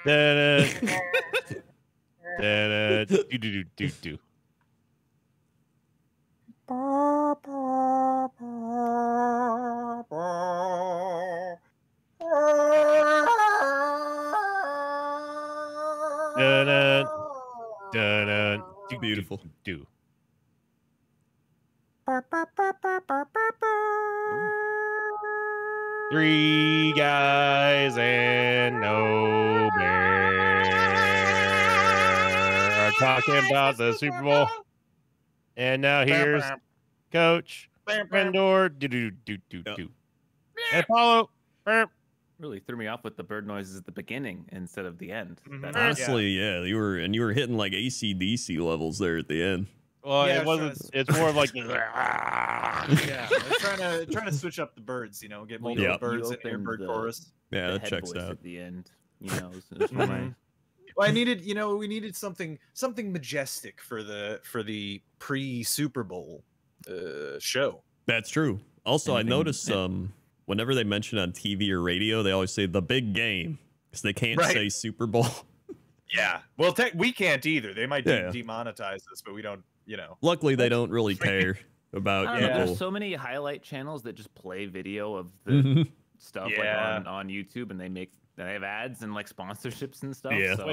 Da da do do do do do. Da da da da do Beautiful. do. Three guys and no bear are talking about the Super Bowl. And now here's Coach Rendor. Do do do do do. And Apollo. Really threw me off with the bird noises at the beginning instead of the end. Honestly, yeah, you were hitting like AC/DC levels there at the end. Well, Yeah, it wasn't. It's more of like. Yeah, they're trying to switch up the birds. You know, get multiple birds in your bird chorus. Yeah, that head checks voice out. at the end. You know, it's my Well, I needed, we needed something majestic for the pre-Super Bowl show. That's true. Also, I noticed whenever they mention on TV or radio, they always say the big game because they can't say Super Bowl. Yeah. Well, we can't either. They might demonetize us, but we don't. Luckily, they don't really care about. I don't know, there's so many highlight channels that just play video of the stuff like on YouTube, and they have ads and like sponsorships and stuff. Yeah. So.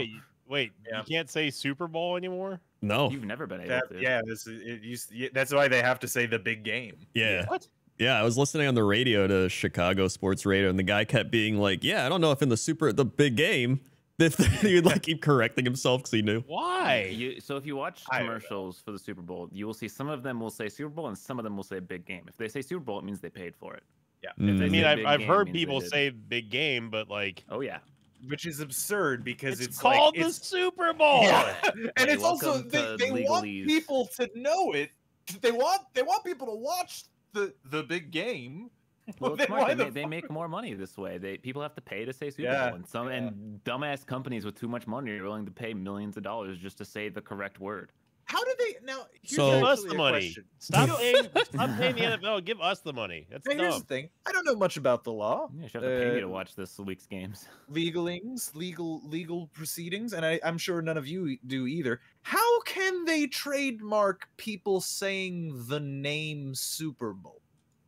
Wait. You can't say Super Bowl anymore? No. You've never been able to. Yeah. That's why they have to say the big game. Yeah. What? Yeah, I was listening on the radio to Chicago sports radio, and the guy kept being like, "Yeah, I don't know if in the big game." He would like keep correcting himself because he knew. Why? So if you watch commercials for the Super Bowl, you will see some of them will say Super Bowl and some of them will say big game. If they say Super Bowl, it means they paid for it. Yeah. I mean, I've heard people say big game, but like, oh yeah, which is absurd because it's called like, the Super Bowl. Yeah. And it's also they want people to know it. They want people to watch the big game. Well, it's smart. They make more money this way. People have to pay to say Super Bowl, and dumbass companies with too much money are willing to pay millions of dollars just to say the correct word. How do they now? Give us the money. Stop paying the NFL. Give us the money. That's dumb. Here's the thing. I don't know much about the law. Yeah, you should have to pay me to watch this week's games. Legal proceedings, and I'm sure none of you do either. How can they trademark people saying the name Super Bowl?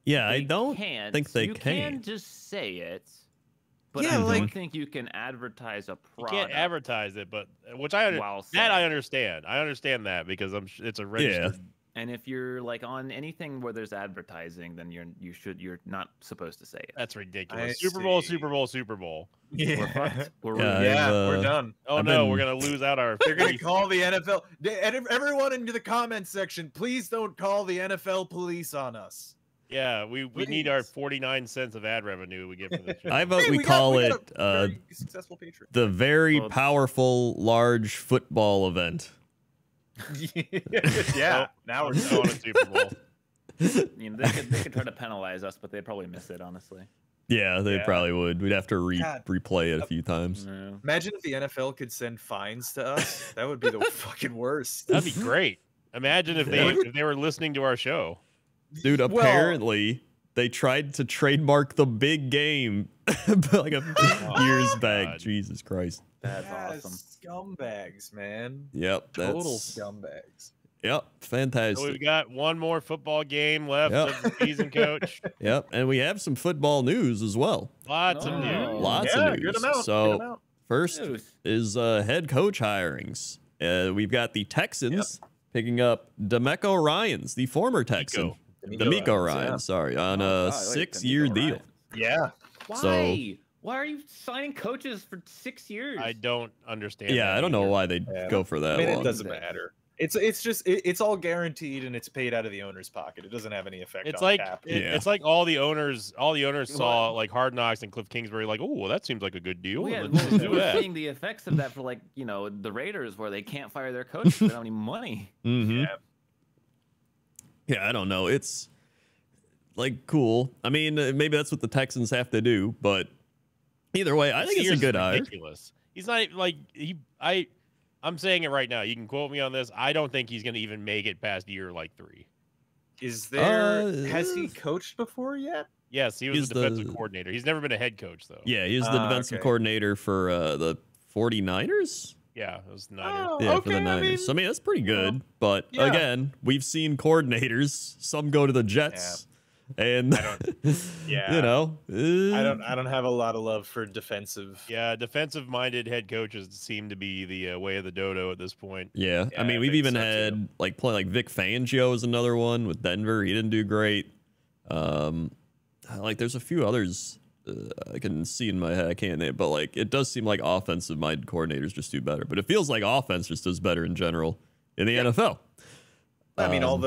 Yeah, I don't think they can. You can just say it, but I don't think you can advertise a product. You can't advertise it, but I understand. I understand that because it's a registered. Yeah. And if you're like on anything where there's advertising, then you're not supposed to say it. That's ridiculous. Super Bowl. Yeah, we're fucked. We're done. Oh we're gonna lose out our. They're gonna call the NFL. Everyone into the comments section, please don't call the NFL police on us. Yeah, we need our 49 cents of ad revenue we get from the show. I vote we call it the very powerful large football event. Yeah, now we're going to Super Bowl. You know, they could try to penalize us, but they'd probably miss it, honestly. Yeah, they probably would. We'd have to replay it a few times. Yeah. Imagine if the NFL could send fines to us. That would be the fucking worst. That'd be great. Imagine if they were listening to our show. Dude, apparently they tried to trademark the big game like years back. Jesus Christ. That's awesome. Scumbags, man. Yep. Total scumbags. Yep. Fantastic. So we've got one more football game left of the season, Coach. Yep. And we have some football news as well. Lots of news. Lots of news. Good amount. So first is head coach hirings. We've got the Texans picking up DeMeco Ryans, the former Texan. DeMeco Ryans, sorry, on a 6-year deal. Yeah. Why? Why are you signing coaches for 6 years? I don't understand. Yeah, I don't know why they'd go for that long. It doesn't matter. It's all guaranteed and it's paid out of the owner's pocket. It doesn't have any effect on cap. It's like all the owners saw like Hard Knocks and Cliff Kingsbury like, oh, well, that seems like a good deal. Yeah, Let's do we're that. seeing the effects of that for like, the Raiders where they can't fire their coach because they don't have any money. Mm-hmm. Yeah, I don't know. It's like cool. I mean, maybe that's what the Texans have to do, but either way, I think it's a good hire. Ridiculous. He's not like I'm saying it right now. You can quote me on this. I don't think he's going to even make it past year like 3. Is there? Has he coached before yet? Yes, he was the defensive coordinator. He's never been a head coach though. Yeah, he was the defensive coordinator for the 49ers? Yeah, it was Niners. Oh, Yeah, okay, for the Niners. I mean, that's pretty good. But yeah. again, we've seen coordinators. Some go to the Jets. And I don't, yeah, you know, I don't have a lot of love for defensive. Yeah, defensive-minded head coaches seem to be the way of the dodo at this point. Yeah, I mean, we've even had like play like Vic Fangio is another one with Denver. He didn't do great. Like there's a few others I can see in my head. I can't name, but like it does seem like offensive-minded coordinators just do better. But it feels like offense just does better in general in the NFL. I mean, all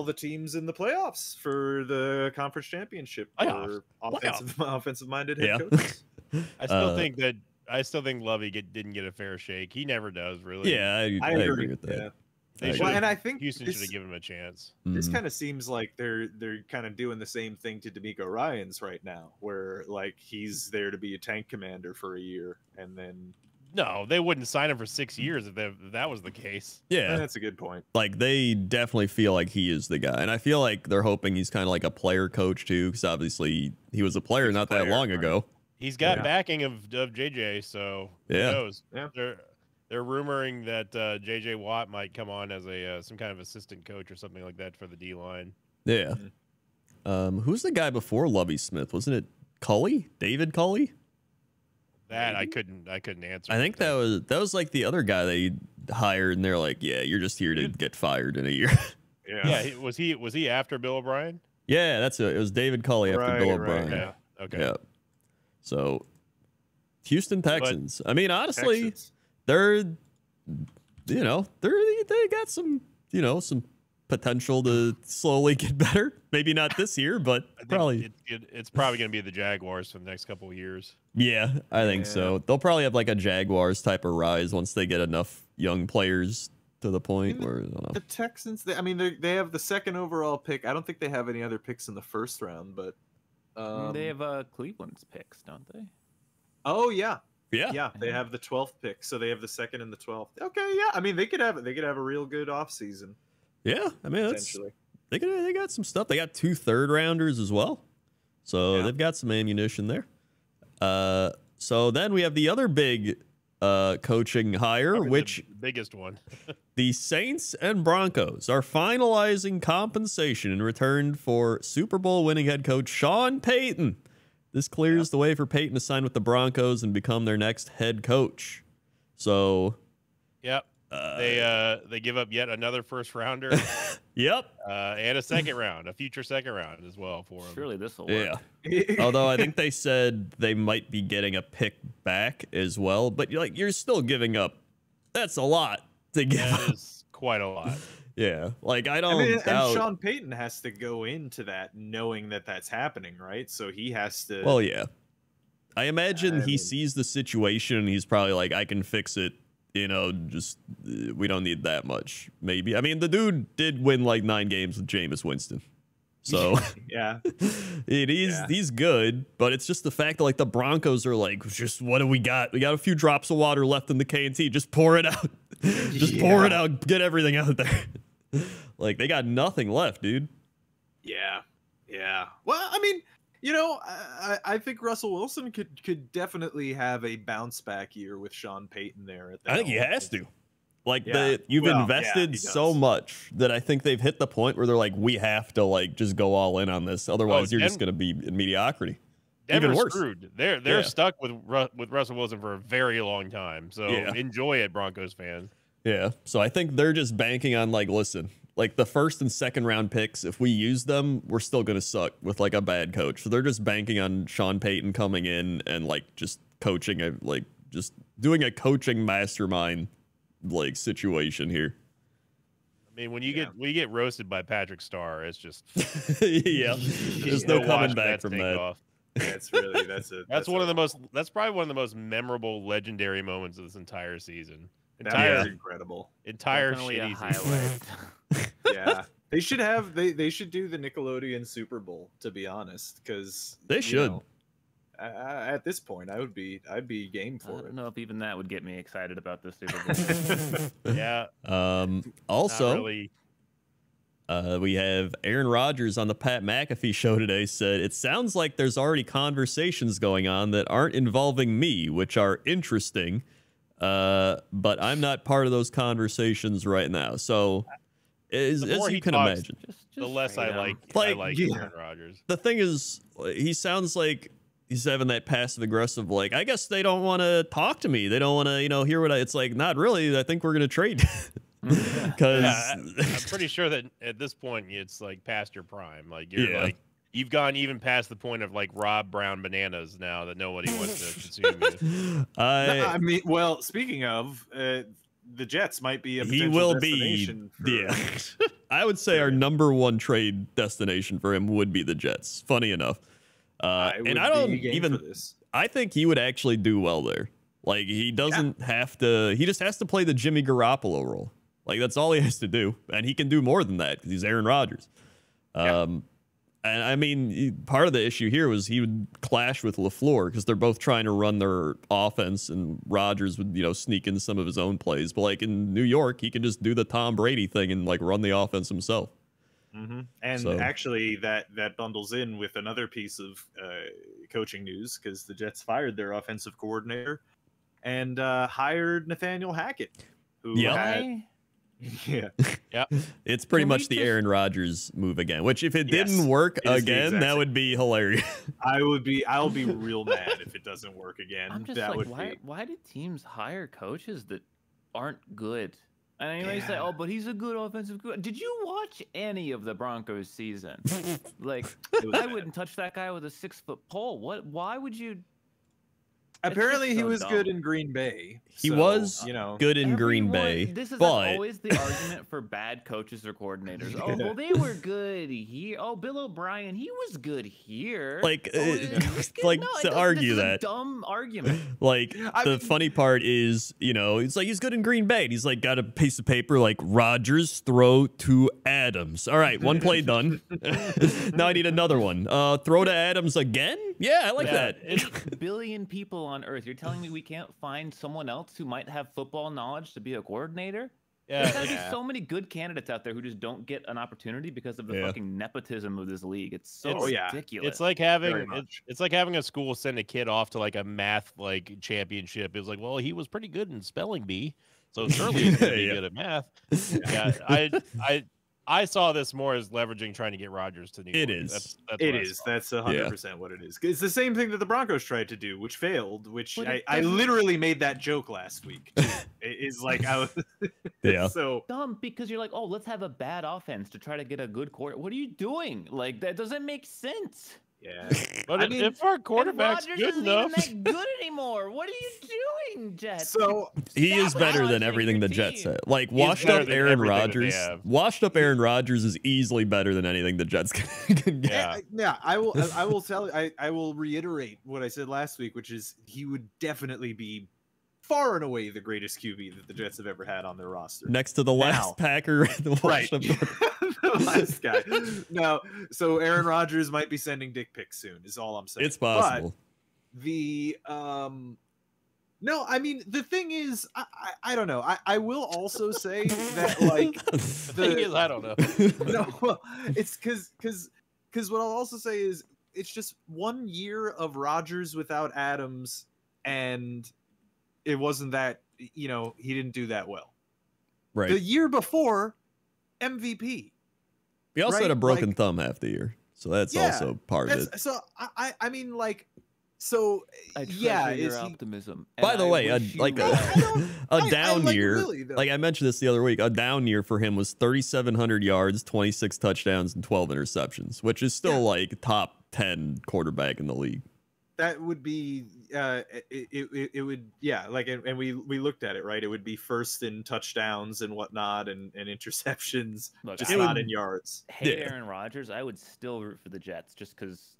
the teams in the playoffs for the conference championship are offensive-minded head coaches. I still think Lovey didn't get a fair shake. He never does, really. Yeah, I agree with that. Yeah. And I think Houston should have given him a chance. This kind of seems like they're kind of doing the same thing to DeMeco Ryans right now, where like he's there to be a tank commander for a year, and then no, they wouldn't sign him for 6 years if that was the case. Yeah, that's a good point. Like they definitely feel like he is the guy, and I feel like they're hoping he's kind of like a player coach too, because obviously he was a player not that long ago. He's got backing of JJ, so who knows? Yeah. They're rumoring that JJ Watt might come on as a some kind of assistant coach or something like that for the D line. Yeah. Who's the guy before Lovie Smith? Wasn't it Culley? David Culley? That I couldn't answer. I think that was like the other guy they hired, and they're like, "Yeah, you're just here to get fired in a year." Yeah. Was he after Bill O'Brien? Yeah, that's it. It was David Culley after Bill O'Brien. Yeah. Okay. Yeah. So, Houston Texans. I mean, honestly, they got some some potential to slowly get better. Maybe not this year, but probably it's probably going to be the Jaguars for the next couple of years. Yeah, I think so. They'll probably have like a Jaguars type of rise once they get enough young players to the point where I don't know. The Texans. They have the second overall pick. I don't think they have any other picks in the first round, but they have Cleveland's picks, don't they? Oh yeah. Yeah, they have the 12th pick, so they have the second and the 12th. Okay, yeah. I mean, they could have a real good offseason. Yeah, I mean, they got some stuff. They got 2 third-rounders as well, so they've got some ammunition there. So then we have the other big coaching hire, Probably which the biggest one. the Saints and Broncos are finalizing compensation in return for Super Bowl winning head coach Sean Payton. This clears the way for Payton to sign with the Broncos and become their next head coach. So, yep, they give up yet another first rounder. Yep, and a future second round as well for him. Surely this will work. Yeah. Although I think they said they might be getting a pick back as well, but you're still giving up. That's a lot to give. That is quite a lot. Yeah, like I mean, and Sean Payton has to go into that knowing that that's happening, right? So he has to. Well, yeah. I imagine he sees the situation and he's probably like, I can fix it. Just we don't need that much. Maybe. I mean, the dude did win like 9 games with Jameis Winston, so yeah, he's good. But it's just the fact that like the Broncos are like, just what do we got? We got a few drops of water left in the K&T. Just pour it out. Just pour it out. Get everything out there. Like they got nothing left, dude. Yeah. Well, I mean, I think Russell Wilson could definitely have a bounce back year with Sean Payton there. I think he has to. Like you've invested so much that I think they've hit the point where they're like, we have to like just go all in on this. Otherwise, you're just going to be in mediocrity. Denver's even worse. Screwed. They're stuck with Russell Wilson for a very long time. So enjoy it, Broncos fans. Yeah. So I think they're just banking on like, listen, like the first and second round picks, if we use them, we're still going to suck with like a bad coach. So they're just banking on Sean Payton coming in and like just coaching just doing a coaching mastermind like situation here. I mean, when you get roasted by Patrick Starr, it's just there's no coming back from that. Off. That's probably one of the most memorable, legendary moments of this entire season. That was incredible. Entire Definitely shitty a highlight. Yeah, they should have they should do the Nickelodeon Super Bowl, to be honest, because they should. At this point, I'd be game for it. I don't know if even that would get me excited about the Super Bowl. Yeah. Also, really. We have Aaron Rodgers on the Pat McAfee show today said, it sounds like there's already conversations going on that aren't involving me, which are interesting. But I'm not part of those conversations right now. So as you can imagine, the less I like Aaron Rodgers. The thing is, he sounds like he's having that passive aggressive, like, I guess they don't want to talk to me. They don't want to, hear what it's like, not really. I think we're going to trade. Because I'm pretty sure that at this point it's like past your prime. Like you've gone even past the point of like Rob Brown bananas now that nobody wants to consume you. I mean, well, speaking of, the Jets might be a potential destination for... I would say our #1 trade destination for him would be the Jets. Funny enough, and I don't even. I think he would actually do well there. Like he doesn't have to. He just has to play the Jimmy Garoppolo role. Like that's all he has to do, and he can do more than that because he's Aaron Rodgers. And I mean, part of the issue here was he would clash with LaFleur because they're both trying to run their offense, and Rodgers would, sneak in some of his own plays. But like in New York, he can just do the Tom Brady thing and like run the offense himself. Mm-hmm. And actually, that bundles in with another piece of coaching news because the Jets fired their offensive coordinator and hired Nathaniel Hackett, who had. It's pretty much the Aaron Rodgers move again, which if it didn't work again, that would be hilarious. I'll be real mad if it doesn't work again. I'm just why do teams hire coaches that aren't good? And you say, oh, but he's a good offensive coach. Did you watch any of the Broncos season? Like, I wouldn't touch that guy with a 6-foot pole. Why would you? Apparently, he was good in Green Bay. He was, good in Green Bay. This is always the argument for bad coaches or coordinators. Oh, well, they were good here. Oh, Bill O'Brien, he was good here. To argue that dumb argument. Like the funny part is, it's like he's good in Green Bay. And he's like got a piece of paper like Rodgers throw to Adams. All right, one play done. Now I need another one. Throw to Adams again. Yeah, I like that. 8 billion people on Earth. You're telling me we can't find someone else who might have football knowledge to be a coordinator? There's gotta be so many good candidates out there who just don't get an opportunity because of the fucking nepotism of this league. It's so ridiculous. It's like having a school send a kid off to like a math championship. It was like, well, he was pretty good in spelling bee, so surely he's gonna be good at math. I saw this more as leveraging trying to get Rodgers to New York. It is. That's 100% what it is. It's the same thing that the Broncos tried to do, which failed. Which I literally made that joke last week. It's like I was so dumb because you're like, oh, let's have a bad offense to try to get a good quarter. What are you doing? Like that doesn't make sense. Yeah, but if our quarterback's good enough, isn't that good anymore. What are you doing, Jets? So he is better than everything the Jets said. Like washed up Aaron Rodgers is easily better than anything the Jets can get. Yeah, I will tell you. I will reiterate what I said last week, which is he would definitely be far and away the greatest QB that the Jets have ever had on their roster. Next to the last Packer. The last guy. No, so Aaron Rodgers might be sending dick pics soon, is all I'm saying. It's possible. But no, I mean, the thing is, I don't know. I will also say that, like, the thing is, I don't know. No, it's because what I'll also say is it's just 1 year of Rodgers without Adams, and it wasn't that, he didn't do that well. Right. The year before, MVP. He also had a broken thumb half the year, so that's also part of it. So I mean, like, so your optimism. By the way, a down year. Really, like I mentioned this the other week, a down year for him was 3,700 yards, 26 touchdowns, and 12 interceptions, which is still like top 10 quarterback in the league. That would be it would and we looked at it, right? It would be first in touchdowns and whatnot and interceptions. Look, just not in yards. Aaron Rodgers, I would still root for the Jets just because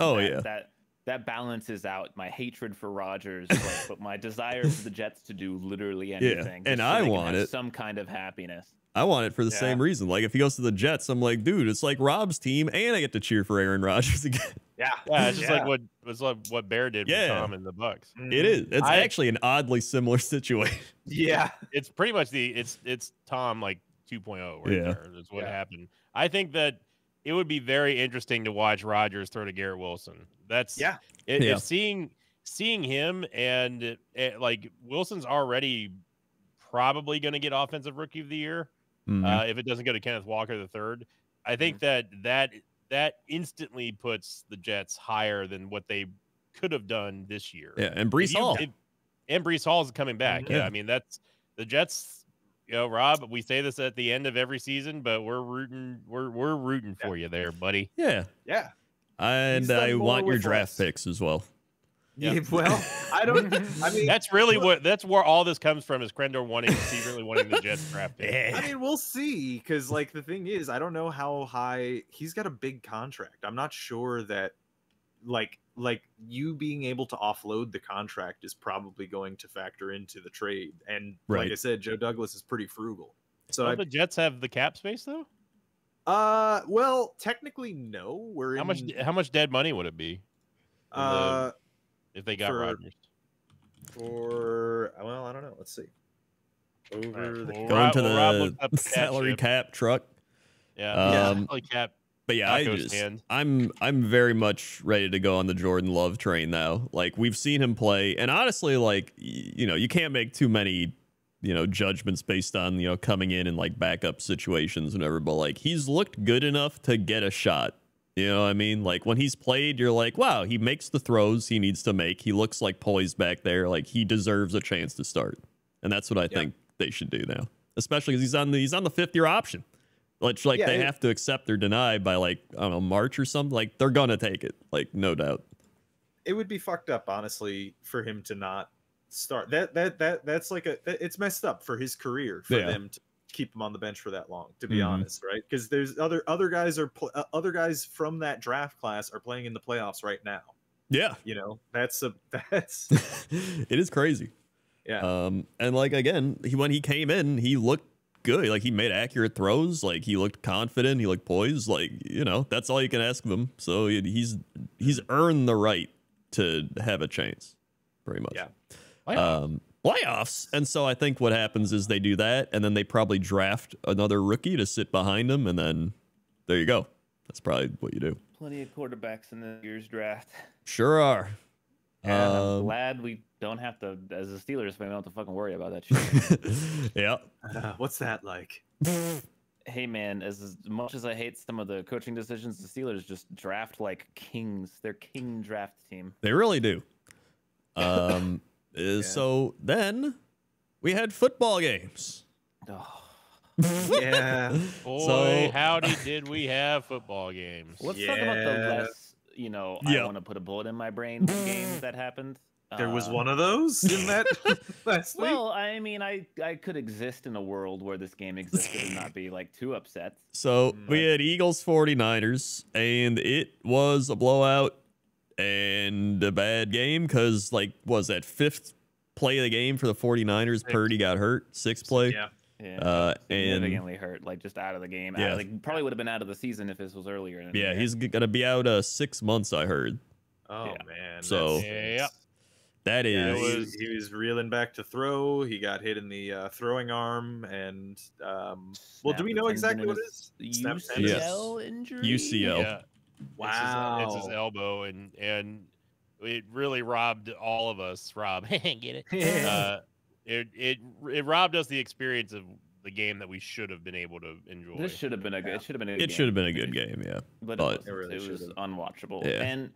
that balances out my hatred for Rodgers, but my desire for the Jets to do literally anything. And I want it some kind of happiness. I want it for the same reason. Like if he goes to the Jets, I'm like, dude, it's like Rob's team, and I get to cheer for Aaron Rodgers again. It's just like what Bear did with Tom and the Bucks. It is. It's actually an oddly similar situation. Yeah, it's pretty much it's Tom like 2.0 right there. That's what happened. I think that it would be very interesting to watch Rodgers throw to Garrett Wilson. That's if seeing him and like Wilson's already probably going to get offensive rookie of the year if it doesn't go to Kenneth Walker III. I think that instantly puts the Jets higher than what they could have done this year. Yeah, and Breece Hall. And Breece Hall is coming back. Yeah, I mean that's the Jets. You know, Rob, we say this at the end of every season, but we're rooting for you there, buddy. Yeah. Yeah. And I want your draft picks as well. Yeah. Well, I mean, that's where all this comes from is Crendor secretly wanting the Jets draft pick. I mean, we'll see, because like the thing is, I don't know how high he's got a big contract. I'm not sure that like you being able to offload the contract is probably going to factor into the trade. And like I said, Joe Douglas is pretty frugal. So the Jets have the cap space though? Well, technically no. How much dead money would it be? If they got Rodgers. Well, I don't know. Let's see. Going to the salary cap truck. Yeah. Salary cap. But yeah, I'm very much ready to go on the Jordan Love train now. Like we've seen him play, and honestly, like you can't make too many judgments based on coming in like backup situations and whatever. But like he's looked good enough to get a shot. You know what I mean? Like when he's played, you're like, wow, he makes the throws he needs to make. He looks like poised back there. Like he deserves a chance to start, and that's what I think they should do now, especially because he's on the 5th-year option. They have to accept or deny by like I don't know March or something. Like they're gonna take it, like no doubt. It would be fucked up, honestly, for him to not start. That's like it's messed up for his career for them to keep him on the bench for that long. To be honest, right? Because there's other guys from that draft class are playing in the playoffs right now. Yeah, that's it is crazy. Yeah. And like again, when he came in, he looked good. Like he made accurate throws. Like he looked confident. He looked poised. Like that's all you can ask of him. So he's earned the right to have a chance, pretty much. Yeah. Playoffs. And so I think what happens is they do that, and then they probably draft another rookie to sit behind him, and then there you go. That's probably what you do. Plenty of quarterbacks in this year's draft. Sure are. And I'm glad we don't have to, as a Steelers fan, we don't have to fucking worry about that shit. Yeah. What's that like? Hey, man, as much as I hate some of the coaching decisions, the Steelers just draft like kings. They're king draft team. They really do. So then we had football games. Oh. Yeah. Boy, howdy did we have football games. Let's talk about the less, I want to put a bullet in my brain games that happened. There was one of those in that last week? Well, I mean, I could exist in a world where this game existed and not be like too upset. So we had Eagles 49ers, and it was a blowout and a bad game because, like, was that 5th play of the game for the 49ers? Purdy got hurt. 6th play. Yeah. Yeah, significantly hurt, like just out of the game. Yeah. Probably would have been out of the season if this was earlier. Yeah, he's gonna be out 6 months, I heard. Oh man. So that is he was reeling back to throw. He got hit in the throwing arm, and well, do we know exactly what it is? UCL injury. UCL. Yeah. Wow. It's his elbow, and it really robbed all of us. Rob, get it? It robbed us the experience of the game that we should have been able to enjoy. This should have been a good. It should have been a good. It should have been a good game, yeah. But it was unwatchable. Yeah. And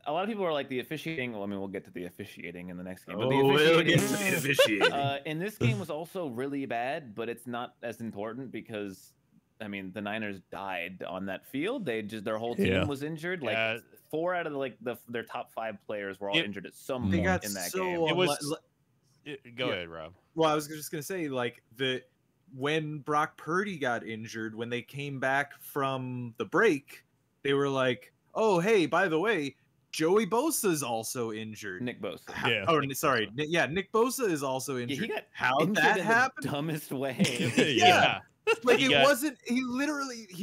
a lot of people are like the officiating. Well, I mean, we'll get to the officiating in the next game. But we'll get to the officiating. And this game was also really bad, but it's not as important because, I mean, the Niners died on that field. Their whole team was injured. Like 4 out of their top 5 players were all injured at some point in that game. It was. Go ahead, Rob. Well, I was just gonna say, like, when Brock Purdy got injured, when they came back from the break, they were like, "Oh, hey, by the way, Joey Bosa is also injured." Nick Bosa. Nick Bosa is also injured. Yeah, he got How injured that in happened? the dumbest way. Yeah. Like he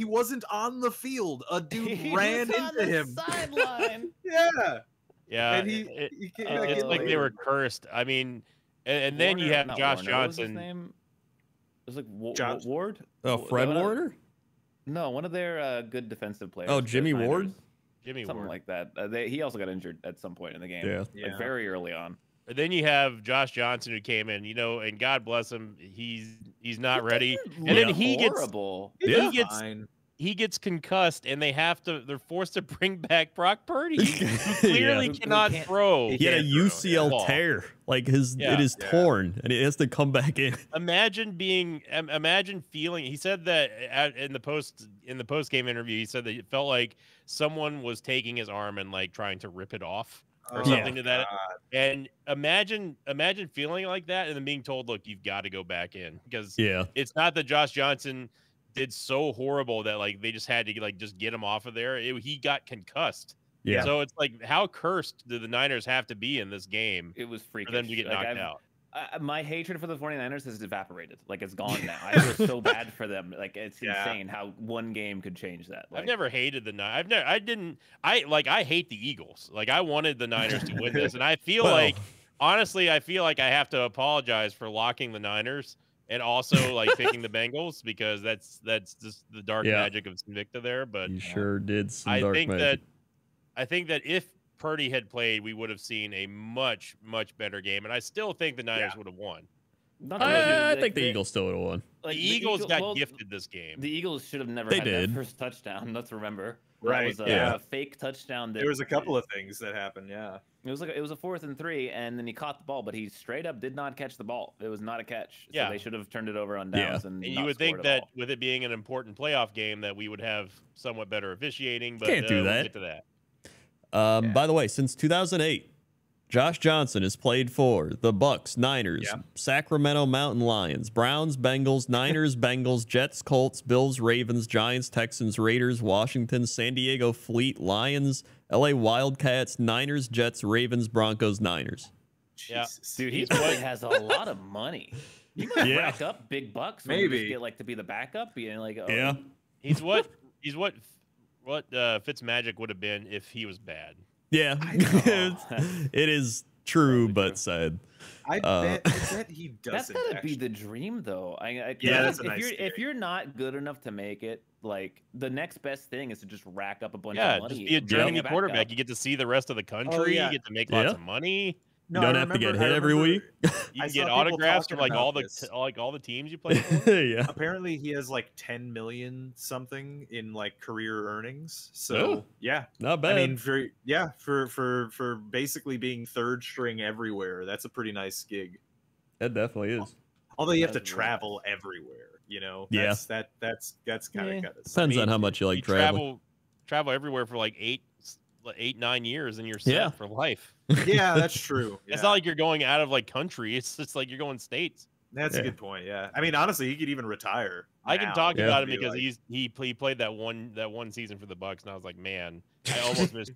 wasn't on the field. A dude ran into him. Sideline. Yeah. Yeah. And it's like they were cursed. I mean. And then you have Josh Johnson. was like Ward. Oh, Fred Warner. No, one of their good defensive players. Oh, Jimmy Ward. Something like that. He also got injured at some point in the game. Yeah, like very early on. And then you have Josh Johnson who came in, and God bless him, he's not ready. And then he horrible. He gets concussed, and they're forced to bring back Brock Purdy, who clearly cannot throw. He had a UCL tear, like it is torn, and it has to come back in. Imagine feeling. He said that in the post game interview, he said that it felt like someone was taking his arm and like trying to rip it off or something to that. And imagine feeling like that, and then being told, "Look, you've got to go back in," because it's not that Josh Johnson did so horrible that like they just had to like just get him off of there. He got concussed. Yeah. So it's like, how cursed do the Niners have to be in this game? It was freakish for them to get knocked out. My hatred for the 49ers has evaporated. Like, it's gone now. I feel so bad for them. Like, it's insane how one game could change that. Like, I've never hated the Niners. I hate the Eagles. Like, I wanted the Niners to win this, and I feel honestly, I feel like I have to apologize for locking the Niners. And also like picking the Bengals, because that's just the dark magic of Invicta there. But you sure did some dark magic. I think that if Purdy had played, we would have seen a much, much better game. And I still think the Niners would have won. I think the Eagles still would have won. Like, the Eagles got gifted this game. The Eagles should have never had that first touchdown. Let's remember. Right. That was a fake touchdown. There was a couple of things that happened. Yeah. It was a 4th and 3, and then he caught the ball, but he straight up did not catch the ball. It was not a catch. So they should have turned it over on downs. And you would think that with it being an important playoff game that we would have somewhat better officiating, but can't do that. We'll get to that. By the way, since 2008, Josh Johnson has played for the Bucks, Niners, Sacramento Mountain Lions, Browns, Bengals, Niners, Bengals, Jets, Colts, Bills, Ravens, Giants, Texans, Raiders, Washington, San Diego Fleet, Lions, LA Wildcats, Niners, Jets, Ravens, Broncos, Niners. Jesus. Dude, he probably has a lot of money. You might rack up big bucks. Maybe get like to be the backup, being like, he's what Fitzmagic would have been if he was bad. Yeah, it is true, but sad. I bet he doesn't. That's gotta be the dream, though. That's if you're not good enough to make it, like the next best thing is to just rack up a bunch of money. Just be a journeyman quarterback. You get to see the rest of the country. You get to make lots of money. No, you don't have to get hit every week. You can get autographs from like all the teams you play for. Apparently he has like 10 million something in like career earnings. So not bad. I mean, for basically being third string everywhere, that's a pretty nice gig. That definitely is. Although you have to travel everywhere, That's kind of depends on how much you like traveling. Travel everywhere for like 8-9 years, and you're set for life. Yeah, that's true. It's not like you're going out of like country. It's just like you're going states. That's a good point. Yeah, I mean, honestly, he could even retire. I can talk about him because he played that one season for the Bucks, and I was like, man,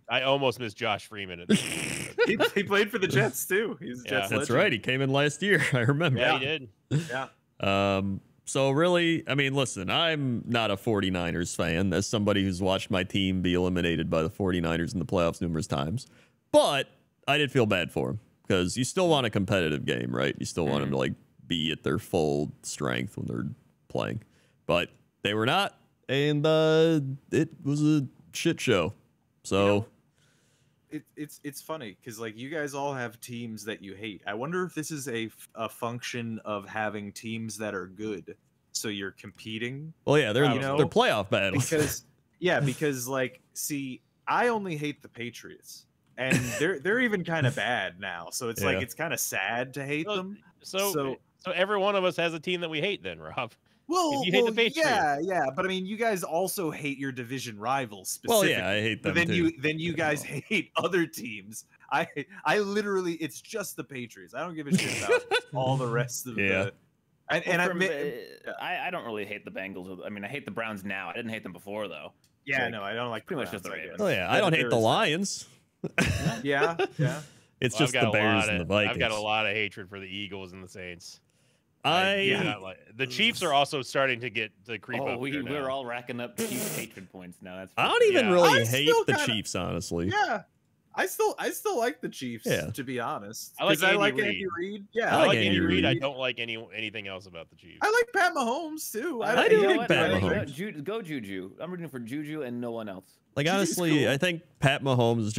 I almost missed Josh Freeman. He played for the Jets too. He's a Jets That's right. He came in last year. I remember. Yeah, he did. Yeah. So really, I mean, listen, I'm not a 49ers fan, as somebody who's watched my team be eliminated by the 49ers in the playoffs numerous times. But I did feel bad for him, because you still want a competitive game, right? You still want them to like be at their full strength when they're playing. But they were not, and it was a shit show. So it's funny because like you guys all have teams that you hate. I wonder if this is a function of having teams that are good, so you're competing. Well, yeah, they're playoff battles. Because like, see, I only hate the Patriots, and they're even kind of bad now. So it's like it's kind of sad to hate them. So every one of us has a team that we hate, then, Rob. Well, if you hate the Patriots. Yeah, but I mean, you guys also hate your division rivals specifically. Well, yeah, I hate them but too. Then you guys hate other teams. I literally, it's just the Patriots. I don't give a shit about all the rest of the. I don't really hate the Bengals. I mean, I hate the Browns now. I didn't hate them before, though. Yeah, like, no, I don't like pretty much just the Ravens. Oh yeah, I don't hate the Lions. Yeah. It's just the Bears and the Vikings. I've got a lot of hatred for the Eagles and the Saints. The Chiefs are also starting to creep up. We're all racking up Chiefs hatred points now. That's I don't even really hate the Chiefs, honestly. Yeah, I still like the Chiefs, to be honest. I like Andy Reid. Yeah, I like Andy Reid. I don't like anything else about the Chiefs. I like Pat Mahomes too. I do like Pat Mahomes. Go Juju. I'm rooting for Juju and no one else. Like honestly, I think Pat Mahomes is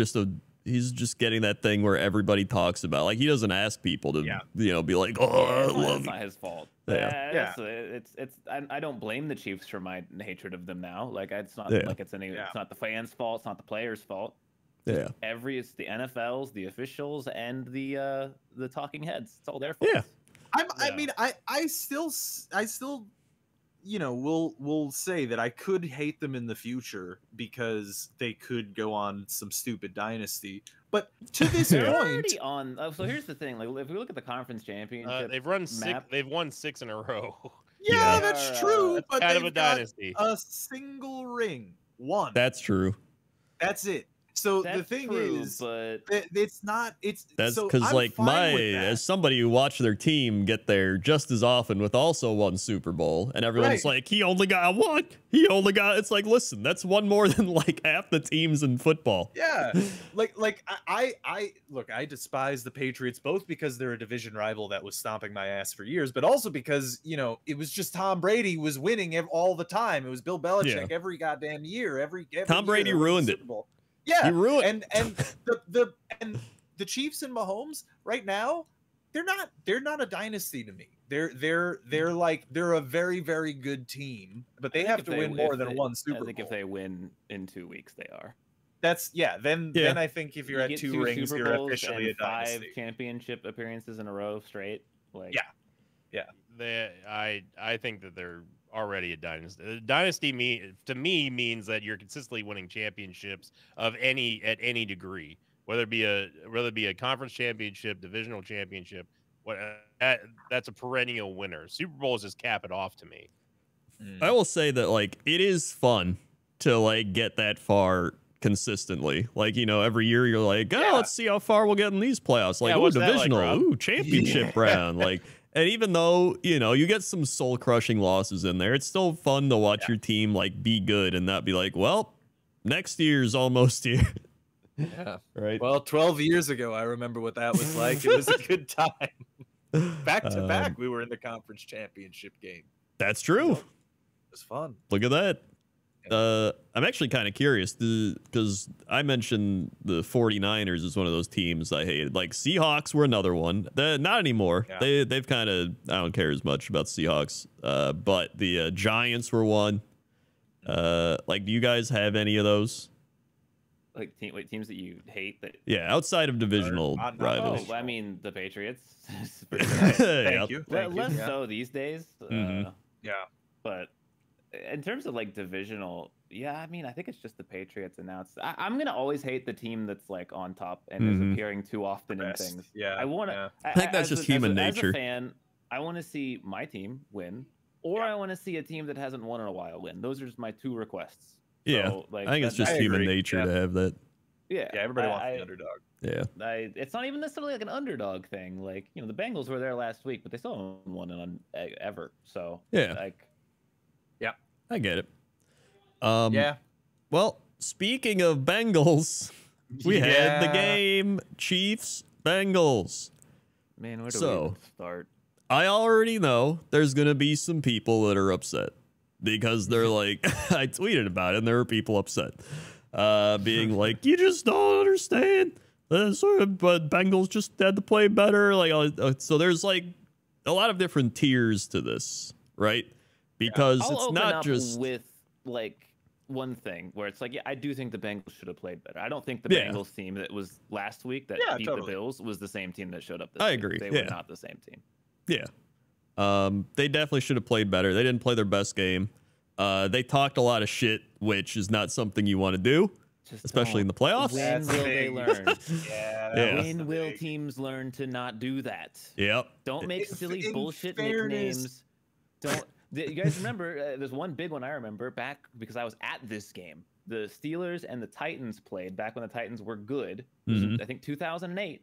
he's just getting that thing where everybody talks about. Like he doesn't ask people to be like, oh, it's not his fault. It's I don't blame the Chiefs for my hatred of them now. Like it's not like it's not the fans' fault. It's not the players' fault. Yeah. It's the NFL's, the officials, and the talking heads. It's all their fault. Yeah. I mean, I still, will say that I could hate them in the future because they could go on some stupid dynasty. But to this point, so here's the thing: like, if we look at the conference championship, they've won 6. They've won 6 in a row. Yeah, that's true. But kind of a dynasty. A single ring, one. That's true. That's it. So the thing is, but it's not. That's because as somebody who watched their team get there just as often with also one Super Bowl, and everyone's like, he only got one. It's like, listen, that's one more than like half the teams in football. Yeah, I look, I despise the Patriots both because they're a division rival that was stomping my ass for years, but also because it was just Tom Brady was winning all the time. It was Bill Belichick every goddamn year. Every Tom Brady ruined it. Yeah, and the Chiefs and Mahomes right now, they're not a dynasty to me. They're a very, very good team, but they have to win more than one Super Bowl. I think if they win in 2 weeks, they are. Then I think if you're at 2 rings, you're officially a dynasty. 5 championship appearances in a row straight. Like I think that they're already a dynasty. A dynasty to me means that you're consistently winning championships at any degree, whether it be a conference championship, divisional championship. That's a perennial winner. Super Bowls just cap it off to me. I will say that like it is fun to like get that far consistently. Like every year you're like, let's see how far we'll get in these playoffs. Like divisional, championship round, like. And even though, you get some soul-crushing losses in there, it's still fun to watch your team, like, be good and not be like, well, next year's almost here. Yeah. Right. Well, 12 years ago, I remember what that was like. It was a good time. Back to back, we were in the conference championship game. That's true. It was fun. Look at that. I'm actually kind of curious because I mentioned the 49ers is one of those teams I hated. Like Seahawks were another one. Not anymore. Yeah. They've kind of, I don't care as much about Seahawks. But the Giants were one. Like, do you guys have any of those? Like teams that you hate? Outside of divisional rivals. Oh, I mean the Patriots. Thank you. Less so these days. Yeah. But in terms of like divisional, I mean, I think it's just the Patriots, and now I'm gonna always hate the team that's like on top and is appearing too often in things. Yeah, I think that's just human nature. As a fan, I want to see my team win, or I want to see a team that hasn't won in a while win. Those are just my 2 requests. Yeah, so, like, I think it's just human nature to have that. Yeah, everybody wants the underdog. Yeah, it's not even necessarily like an underdog thing. Like the Bengals were there last week, but they still haven't won ever. So I get it. Well, speaking of Bengals, we had the game Chiefs Bengals. Man, where do we start? I already know there's gonna be some people that are upset because they're like, I tweeted about it, and there were people upset, being like, "You just don't understand. But Bengals just had to play better." Like, so there's like a lot of different tiers to this, right? Because it's not just with like one thing where it's like, I do think the Bengals should have played better. I don't think the Bengals team that was last week that beat the Bills was the same team that showed up this week. I agree. They were not the same team. Yeah. They definitely should have played better. They didn't play their best game. They talked a lot of shit, which is not something you want to do, especially in the playoffs. When will they learn? When will teams learn to not do that? Yep. Don't make silly bullshit nicknames. You guys remember, there's one big one I remember back because I was at this game. The Steelers and the Titans played back when the Titans were good. It was, I think 2008.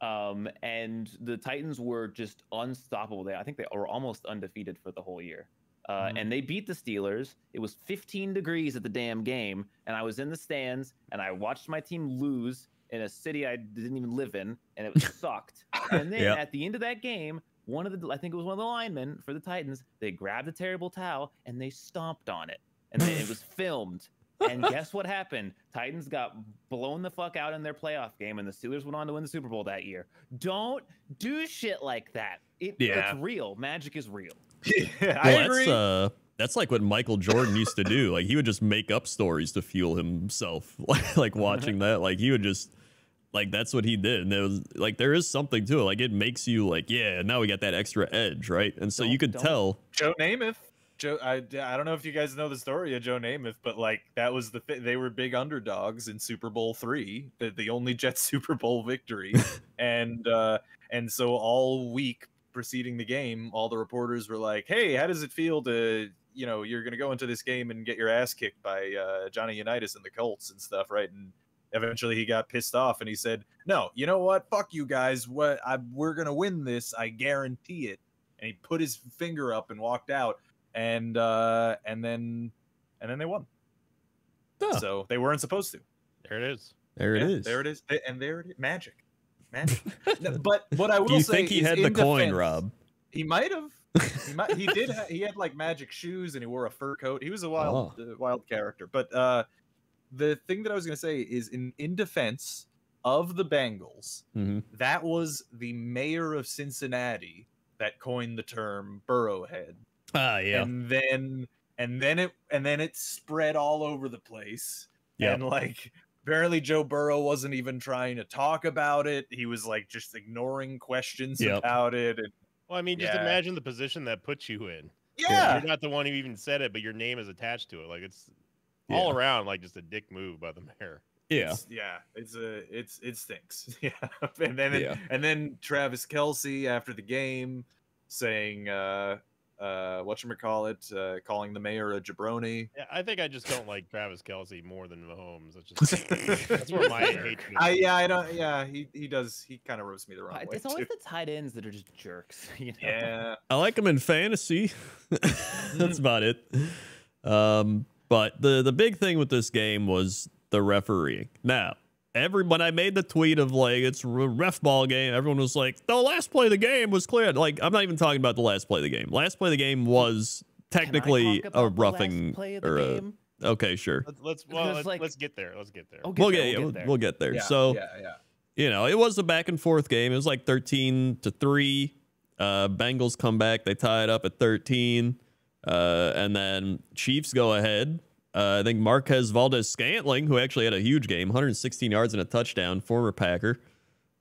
And the Titans were just unstoppable. I think they were almost undefeated for the whole year. And they beat the Steelers. It was 15 degrees at the damn game. And I was in the stands and I watched my team lose in a city I didn't even live in, and it sucked. And then at the end of that game, I think it was one of the linemen for the Titans, they grabbed a terrible towel and they stomped on it, and then it was filmed. And guess what happened? Titans got blown the fuck out in their playoff game, and the Steelers went on to win the Super Bowl that year. Don't do shit like that. It's real. Magic is real. I agree. That's like what Michael Jordan used to do. Like, he would just make up stories to fuel himself. Like watching that, like he would just, like, that's what he did. And it was like, there is something to it. Like, it makes you like, yeah, now we got that extra edge, right? And so you could tell. Joe Namath. I don't know if you guys know the story of Joe Namath, but like that was they were big underdogs in Super Bowl III, the only Jets Super Bowl victory, and so all week preceding the game, all the reporters were like, "Hey, how does it feel to, you know, you're gonna go into this game and get your ass kicked by Johnny Unitas and the Colts and stuff, right?" And eventually he got pissed off and he said, "No, you know what? Fuck you guys. We're gonna win this. I guarantee it." And he put his finger up and walked out. And then they won. Oh. So they weren't supposed to. There it is. There it is. There it is. And there it is. Magic. But what I will say, do you think he had the coin, Rob? He might have. He did. He had like magic shoes and he wore a fur coat. He was a wild character. But the thing that I was going to say is in defense of the Bengals, that was the mayor of Cincinnati that coined the term Burrowhead. Yeah. And then it spread all over the place. Yeah. And like apparently Joe Burrow wasn't even trying to talk about it. He was like just ignoring questions about it. And well, I mean, just imagine the position that puts you in. Yeah. You're not the one who even said it, but your name is attached to it. Like it's all around like just a dick move by the mayor. Yeah. It stinks. Yeah. And then Travis Kelce after the game saying whatchamacallit, calling the mayor a jabroni. Yeah, I think I just don't like Travis Kelce more than Mahomes. That's where my hate. He does. He kind of roasts me the wrong way. It's always the tight ends that are just jerks. You know? Yeah, I like him in fantasy. That's about it. But the big thing with this game was the refereeing. Now, when I made the tweet of like it's a ref ball game, everyone was like, the last play of the game was clear. Like, I'm not even talking about the last play of the game. Last play of the game was technically a roughing or a game? Okay, sure. Let's get there. Let's get there. We'll get there. So you know, it was a back and forth game. It was like 13-3. Bengals come back, they tie it up at 13, and then Chiefs go ahead. I think Marquez Valdes-Scantling, who actually had a huge game, 116 yards and a touchdown, former Packer.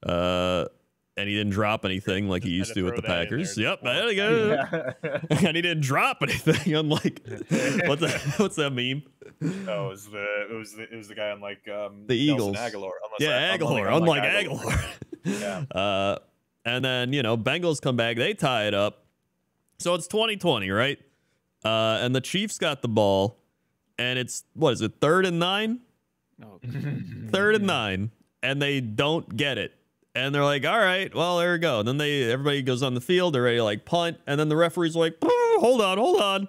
And he didn't drop anything like he used to with the Packers. Yep, there you go. And he didn't drop anything. Unlike what's that meme? No, it was the guy on like the Eagles. Aguilar. Aguilar. Unlike Aguilar. Yeah. And then, you know, Bengals come back, they tie it up. So it's 2020, right? And the Chiefs got the ball. And it's, what is it, 3rd and 9? Oh. 3rd and 9. And they don't get it. And they're like, all right, well, there we go. And then everybody goes on the field. They're ready to like punt. And then the referee's like, hold on.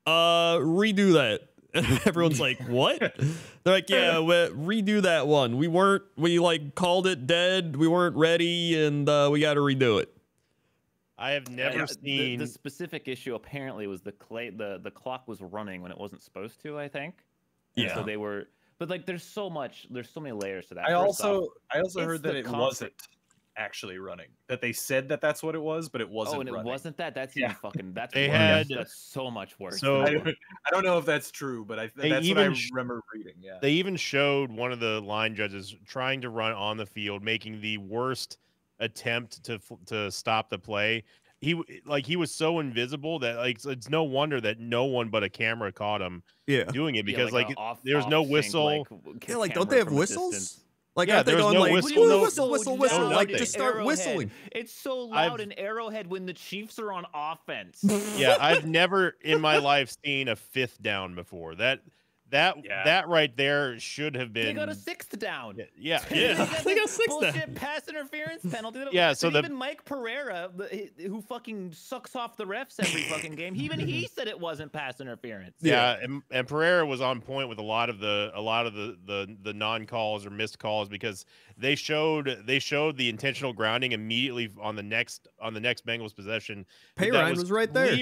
Redo that. And everyone's like, what? They're like, yeah, redo that one. We like called it dead. We weren't ready. And we got to redo it. I have never seen the specific issue. Apparently, was the clock was running when it wasn't supposed to. I think. And so they were, but like, there's so many layers to that. I also heard that it wasn't actually running. That they said that that's what it was, but it wasn't. Oh, and running. It wasn't that. That's even fucking. That's that's so much worse. So I don't know if that's true, but that's what I remember reading. Yeah. They even showed one of the line judges trying to run on the field, making the worst attempt to stop the play. He was so invisible that like it's no wonder that no one but a camera caught him doing it, because there's no whistle. Don't they have whistles? Like, yeah, there's no whistle, whistle. Like, just start Arrowhead. whistling. It's so loud in Arrowhead when the Chiefs are on offense. Yeah, I've never in my life seen a 5th down before. that right there should have been. They got a 6th down. Yeah. They got 6th bullshit down. Pass interference penalty. Yeah. So even Mike Pereira, who fucking sucks off the refs every fucking game, even he said it wasn't pass interference. Yeah, and Pereira was on point with a lot of the non calls or missed calls, because they showed the intentional grounding immediately on the next Bengals possession. Perine was right there.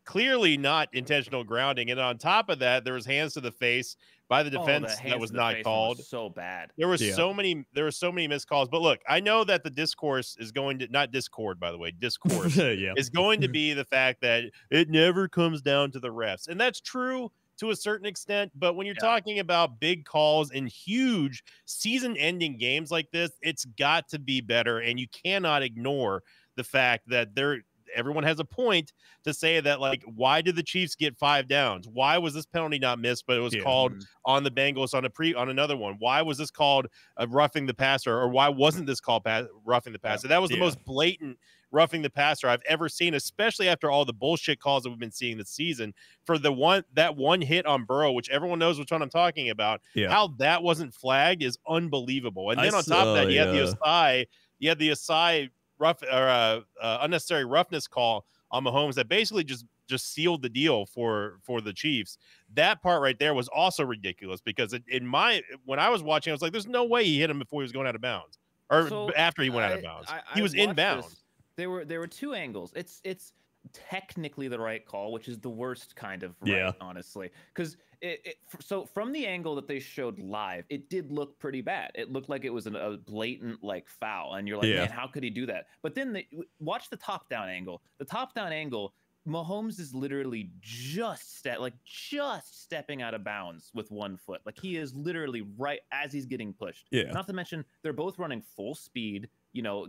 Clearly not intentional grounding, and on top of that, there was hands to the face by the defense that was not called. Was so bad. There were so many missed calls. But look, I know that the discourse is going to, not discord, by the way, discourse is going to be the fact that it never comes down to the refs, and that's true to a certain extent. But when you're talking about big calls in huge season-ending games like this, it's got to be better, and you cannot ignore the fact that everyone has a point to say that, like, why did the Chiefs get 5 downs? Why was this penalty not missed, but it was called on the Bengals on another one? Why was this called roughing the passer, or why wasn't this called roughing the passer? That was the most blatant roughing the passer I've ever seen, especially after all the bullshit calls that we've been seeing this season. For that one hit on Burrow, which everyone knows which one I'm talking about, how that wasn't flagged is unbelievable. And then on top of that, you had the Asai unnecessary roughness call on Mahomes that basically just sealed the deal for the Chiefs. That part right there was also ridiculous, because when I was watching, I was like, there's no way he hit him before he was going out of bounds, or after he went out of bounds. He was inbounds. There were 2 angles. It's technically the right call, which is the worst kind of right, honestly, because so from the angle that they showed live, it did look pretty bad. It looked like it was a blatant like foul, and you're like, man, how could he do that? But then watch the top down angle. The top down angle, Mahomes is literally just stepping out of bounds with 1 foot. Like, he is literally right as he's getting pushed. Not to mention, they're both running full speed. You know,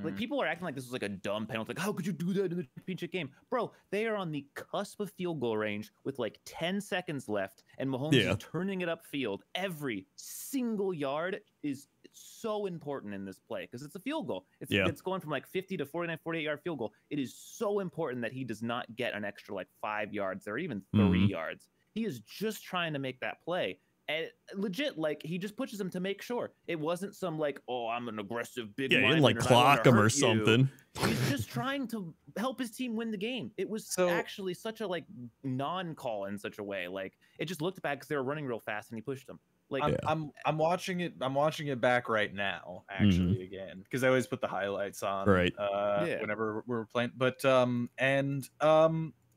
like, people are acting like this was like a dumb penalty. Like, how could you do that in the championship game? Bro, they are on the cusp of field goal range with like 10 seconds left, and Mahomes is turning it upfield. Every single yard is so important in this play, because it's a field goal. It's going from like 50 to 49, 48-yard field goal. It is so important that he does not get an extra like 5 yards or even 3 yards. He is just trying to make that play. And legit, like, he just pushes him to make sure. It wasn't some like, oh, I'm an aggressive big lineman, like clock him or something. He's just trying to help his team win the game. It was actually such a like non-call in such a way. Like, it just looked bad because they were running real fast and he pushed them. Like, I'm watching it. I'm watching it back right now, actually, again, because I always put the highlights on whenever we're playing. But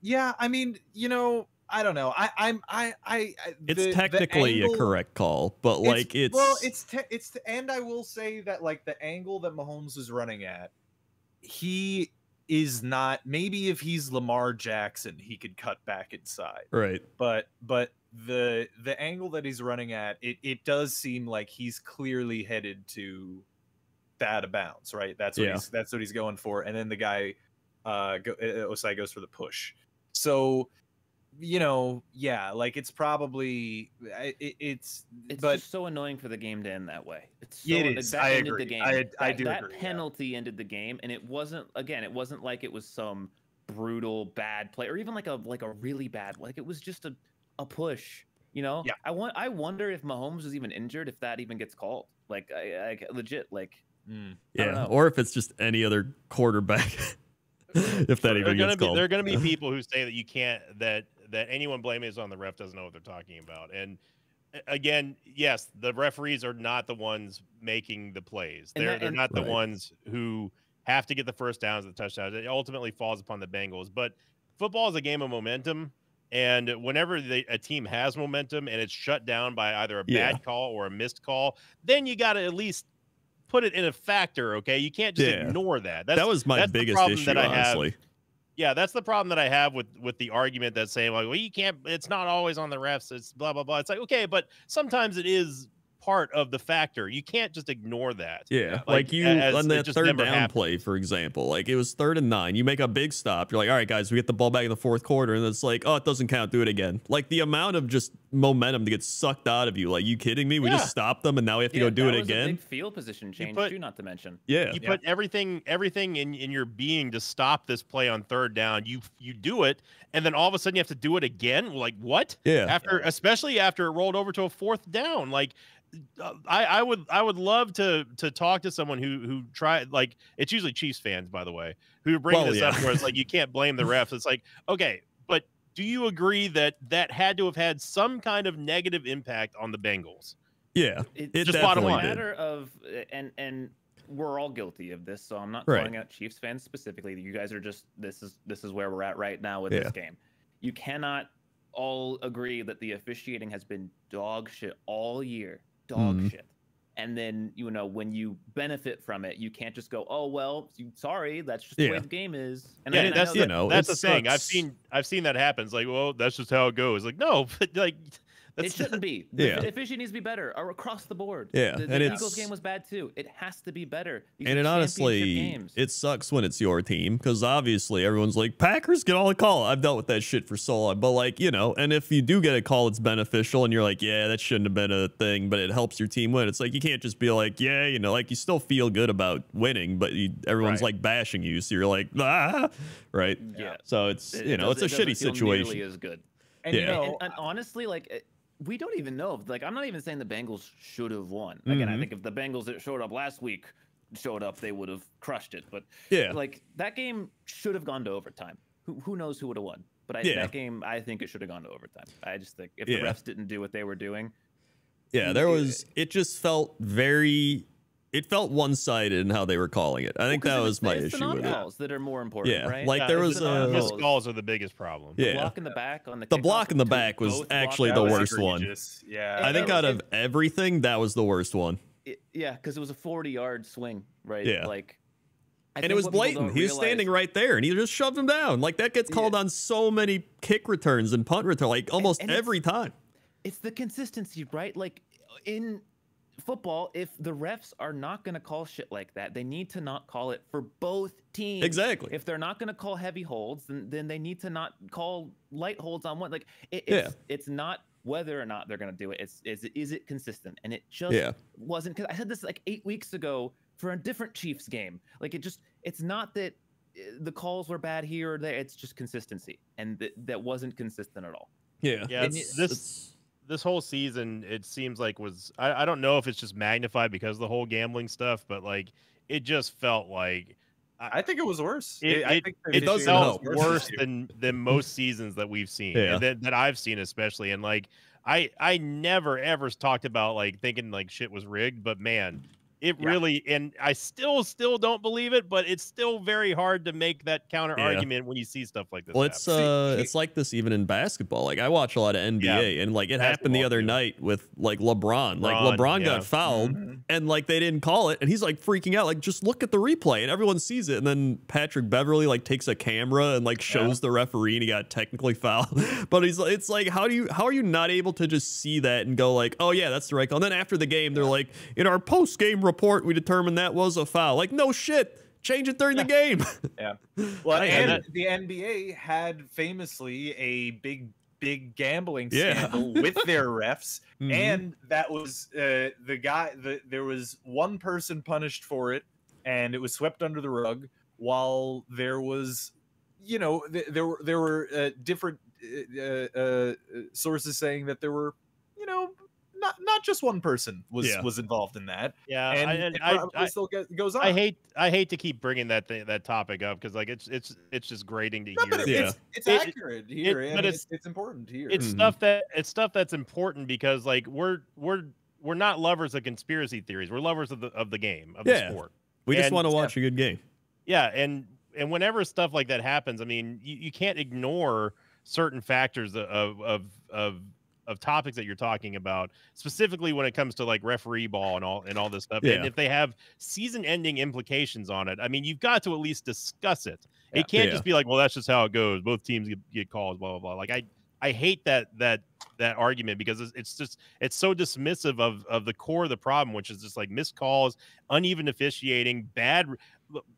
yeah, I mean, you know, I don't know. It's technically a correct call, but like and I will say that, like, the angle that Mahomes is running at, he is not. Maybe if he's Lamar Jackson, he could cut back inside, right? But the angle that he's running at, it does seem like he's clearly headed to out of bounds, right? That's what he's going for, and then the guy, Osai goes for the push. So, you know, like, it's probably it's just so annoying for the game to end that way. It is. I agree. The game. I do that agree. Penalty ended the game, and it wasn't like it was some brutal bad play or even like a really bad. Like, it was just a push. You know. Yeah. I wonder if Mahomes was even injured, if that even gets called. Like, I legit, like. Or if it's just any other quarterback. If that even gets called. There are going to be people who say that you can't that anyone blaming is on the ref doesn't know what they're talking about. And again, yes, the referees are not the ones making the plays. They're not the ones who have to get the first downs and the touchdowns. It ultimately falls upon the Bengals. But football is a game of momentum. And whenever a team has momentum and it's shut down by either a bad call or a missed call, then you got to at least put it in a factor, okay? You can't just ignore that. That was my biggest issue, honestly. Yeah, that's the problem that I have with the argument that's saying, like, well, you can't, it's not always on the refs, it's blah, blah, blah. It's like, okay, but sometimes it is part of the factor. You can't just ignore that. Yeah, like you on that third down play, for example, like it was 3rd and 9. You make a big stop. You're like, all right, guys, we get the ball back in the 4th quarter, and it's like, oh, it doesn't count. Do it again. Like the amount of just momentum to get sucked out of you. Like, you kidding me? We just stopped them, and now we have to go do it again. A big field position change too, not to mention. Yeah, you put everything in your being to stop this play on 3rd down. You do it, and then all of a sudden you have to do it again. Like, what? Yeah. Especially after it rolled over to a 4th down. Like, I would love to talk to someone who tried, like, it's usually Chiefs fans, by the way, who bring this up where it's like, you can't blame the refs. It's like, okay, but do you agree that had to have had some kind of negative impact on the Bengals? Yeah, it just bottom line. Matter of and we're all guilty of this, so I'm not calling out Chiefs fans specifically. You guys are just this is where we're at right now with this game. You cannot all agree that the officiating has been dog shit all year. Dog shit. And then, when you benefit from it, you can't just go, oh, well, sorry, that's just the way the game is. And that's the thing. I've seen that happen. It's like, well, that's just how it goes. Like, no, but like, it shouldn't be. The officiating needs to be better across the board. Yeah, the Eagles game was bad too. It has to be better. And it honestly, it sucks when it's your team, because obviously everyone's like, Packers get all the call. I've dealt with that shit for so long. But like, and if you do get a call, it's beneficial, and you're like, yeah, that shouldn't have been a thing, but it helps your team win. It's like, you can't just be like, yeah, like you still feel good about winning, but everyone's like bashing you, so you're like, right? Yeah. So it's it's a shitty situation. Nearly as good. And and honestly, like, we don't even know. Like, I'm not even saying the Bengals should have won. Again, I think if the Bengals that showed up last week showed up, they would have crushed it. But like, that game should have gone to overtime. Who knows who would have won? But that game, I think it should have gone to overtime. I just think if the refs didn't do what they were doing. Yeah, it just felt it felt one-sided in how they were calling it. I think that was my issue with it. Calls that are more important, right? Like there was missed calls are the biggest problem. The block in the back on the block in the back was actually the worst one. Yeah, I think out of everything, that was the worst one. Because it was a 40-yard swing, right? Yeah, like, and it was blatant. He was standing right there, and he just shoved him down. Like, that gets called on so many kick returns and punt returns, like almost every time. It's the consistency, right? Like, in football, if the refs are not going to call shit like that, they need to not call it for both teams. Exactly. If they're not going to call heavy holds, then they need to not call light holds on one. Like, it's not whether or not they're going to do it. Is it consistent? And it just wasn't. Because I said this like 8 weeks ago for a different Chiefs game. Like, it's not that the calls were bad here or there. It's just consistency, and that wasn't consistent at all. Yeah. This whole season, it seems like I don't know if it's just magnified because of the whole gambling stuff, but like, it just felt like I think it was worse. It does felt worse than most seasons that we've seen, and that I've seen especially. And like, I never ever talked about like thinking like shit was rigged, but man, it really, and I still don't believe it, but it's still very hard to make that counter argument when you see stuff like this. Well, it's like this even in basketball. Like, I watch a lot of NBA, and like it happened the other night with like LeBron. Like, LeBron got fouled, and like they didn't call it, and he's like freaking out. Like, just look at the replay, and everyone sees it. And then Patrick Beverly like takes a camera and like shows the referee, and he got technically fouled. But it's like, how are you not able to just see that and go like, oh yeah, that's the right call? And then after the game, they're like, in our post game report, we determined that was a foul. Like, no shit, change it during the game. Well, and the NBA had famously a big gambling scandal with their refs, and that was there was one person punished for it, and it was swept under the rug, while there was there were different sources saying that there were not just one person was involved in that. Yeah, and it still goes on. I hate to keep bringing that topic up, because like it's just grating to hear. It's accurate here, but it's important here. It's stuff that's important, because like we're not lovers of conspiracy theories. We're lovers of the game, of the sport. We just want to watch a good game. Yeah, and whenever stuff like that happens, I mean, you can't ignore certain factors of topics that you're talking about, specifically when it comes to like referee ball and all this stuff. And if they have season-ending implications on it, I mean, you've got to at least discuss it. It can't just be like, well, that's just how it goes. Both teams get calls, blah blah blah. Like, I hate that that argument because it's so dismissive of the core of the problem, which is just like missed calls, uneven officiating, bad.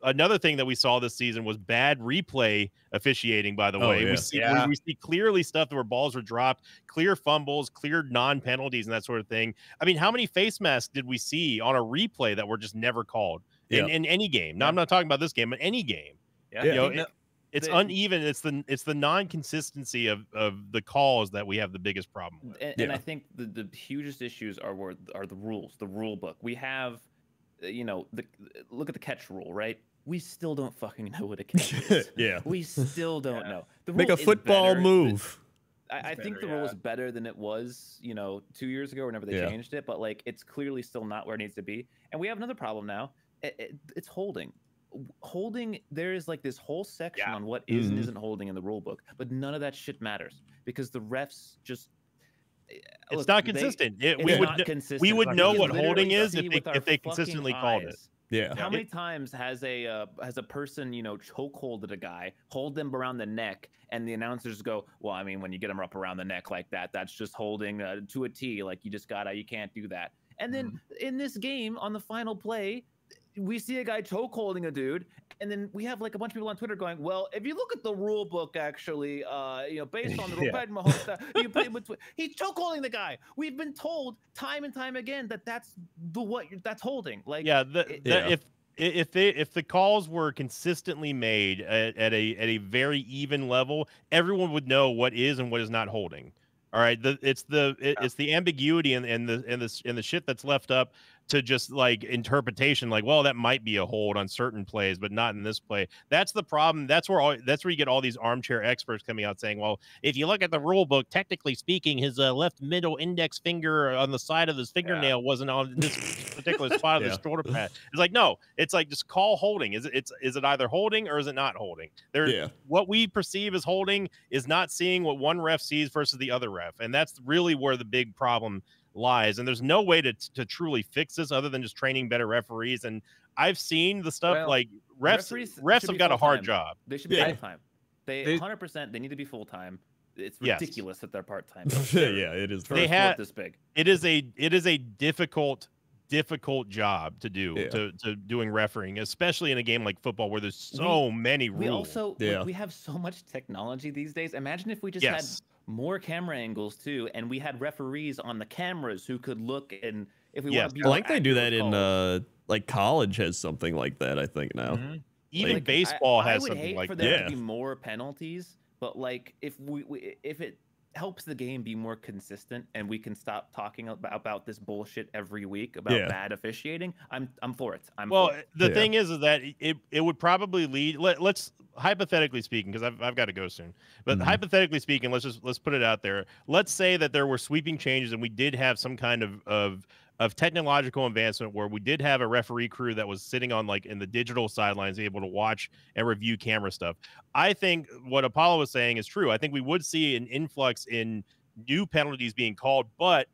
Another thing that we saw this season was bad replay officiating, by the way. Yeah. We see clearly stuff where balls were dropped, clear fumbles, clear non-penalties, and that sort of thing. I mean, how many face masks did we see on a replay that were just never called in any game? Now, I'm not talking about this game, but any game. Yeah. You know, it's uneven. It's the non-consistency of the calls that we have the biggest problem with. And I think the hugest issues are the rules, the rule book. We have, you know, look at the catch rule, right? We still don't fucking know what a catch is. We still don't know. The Make a football move. I think the rule is better than it was, you know, 2 years ago whenever they changed it, but like it's clearly still not where it needs to be. And we have another problem now. It's holding. Holding, there is like this whole section on what is and isn't holding in the rule book, but none of that shit matters because the refs just it's not consistent. We would know what holding is if they consistently called it. Yeah. How many times has a person, you know, chokeholded a guy, hold them around the neck, and the announcers go, well, I mean, when you get them up around the neck like that, that's just holding to a T. Like you can't do that. And then in this game, on the final play, we see a guy choke holding a dude, and then we have like a bunch of people on Twitter going, well, if you look at the rule book, actually, you know, based on the rule, he's choke holding the guy. We've been told time and time again that that's holding. Like, if the calls were consistently made at a very even level, everyone would know what is and what is not holding. All right, it's the ambiguity and the shit that's left up to just like interpretation, like, well, that might be a hold on certain plays, but not in this play. That's the problem. That's where you get all these armchair experts coming out saying, well, if you look at the rule book, technically speaking, his left middle index finger on the side of his fingernail wasn't on this particular spot of the shoulder pad. It's like, no, it's like just call holding. Is it either holding or is it not holding? What we perceive as holding is not seeing what one ref sees versus the other ref, and that's really where the big problem lies. And there's no way to truly fix this other than just training better referees. And I've seen the stuff like refs have got a hard job. They should be full time. They 100%. They need to be full time. It's ridiculous that they're part time. It is. They have this big. It is a difficult job to do to doing refereeing, especially in a game like football where there's so many rules. We have so much technology these days. Imagine if we just had more camera angles too, and we had referees on the cameras who could look, and if we want to be like they do that in like college has something like that, I think now. Even like, baseball has something like that. I would hate for there to be more penalties, but like if it helps the game be more consistent and we can stop talking about this bullshit every week about bad officiating, I'm for it. The thing is that it would probably lead. Let's hypothetically speaking, because I've got to go soon, but hypothetically speaking, let's put it out there. Let's say that there were sweeping changes and we did have some kind of technological advancement where we did have a referee crew that was sitting on like in the digital sidelines able to watch and review camera stuff. I think what Apollo was saying is true. I think we would see an influx in new penalties being called, but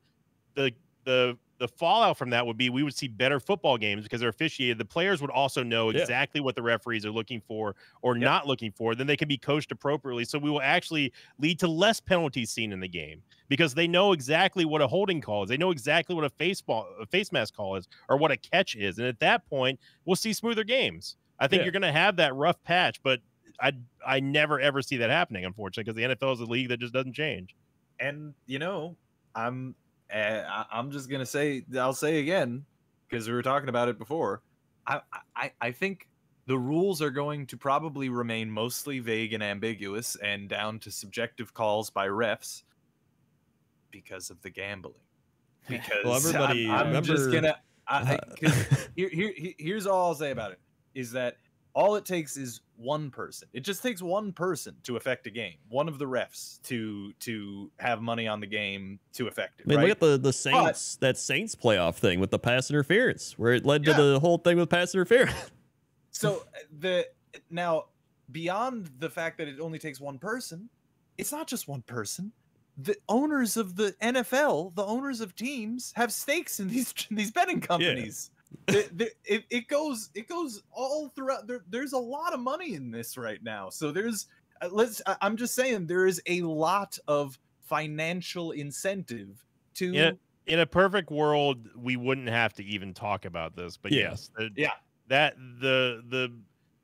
the fallout from that would be we would see better football games because they're officiated. The players would also know exactly what the referees are looking for or not looking for. Then they can be coached appropriately. So we will actually lead to less penalties seen in the game because they know exactly what a holding call is. They know exactly what a face mask call is or what a catch is. And at that point, we'll see smoother games. I think you're going to have that rough patch, but I never, ever see that happening, unfortunately, because the NFL is a league that just doesn't change. And, you know, I'm just gonna say, I'll say again, because we were talking about it before. I think the rules are going to probably remain mostly vague and ambiguous and down to subjective calls by refs because of the gambling. Because here's all I'll say about it is that all it takes is one person. It just takes one person to affect a game. One of the refs to have money on the game to affect it. I mean, look at the Saints, that Saints playoff thing with the pass interference, where it led to the whole thing with pass interference. So now beyond the fact that it only takes one person, it's not just one person. The owners of the NFL, the owners of teams, have stakes in these betting companies. It goes all throughout. There's a lot of money in this right now. So I'm just saying there is a lot of financial incentive to. In a perfect world, we wouldn't have to even talk about this. But yes,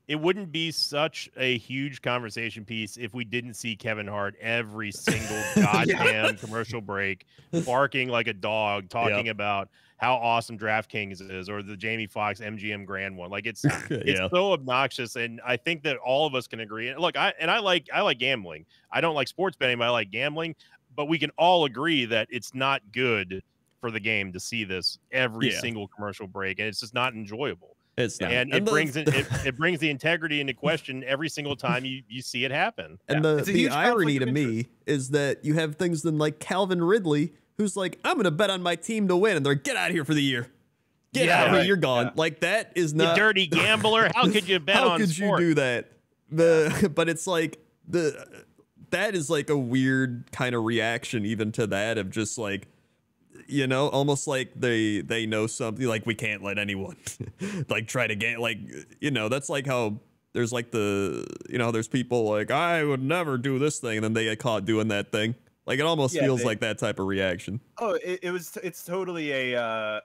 it wouldn't be such a huge conversation piece if we didn't see Kevin Hart every single goddamn commercial break barking like a dog, talking about how awesome DraftKings is, or the Jamie Foxx MGM Grand one. Like it's so obnoxious, and I think that all of us can agree. Look, I like gambling. I don't like sports betting, but I like gambling. But we can all agree that it's not good for the game to see this every single commercial break, and it's just not enjoyable. It's not. And it brings it brings the integrity into question every single time you see it happen. And the irony to me is that you have things than like Calvin Ridley, who's like, I'm going to bet on my team to win, and they're get out of here for the year. Get out of here, you're gone. Yeah. Like that is not you dirty gambler. How could you bet on sport? How could you do that? But it's like that is like a weird kind of reaction even to that of just like, you know, almost like they know something, like we can't let anyone like try to get, like, you know, that's like how there's like there's people like, I would never do this thing, and then they get caught doing that thing. Like it almost feels like that type of reaction. Oh, it's totally a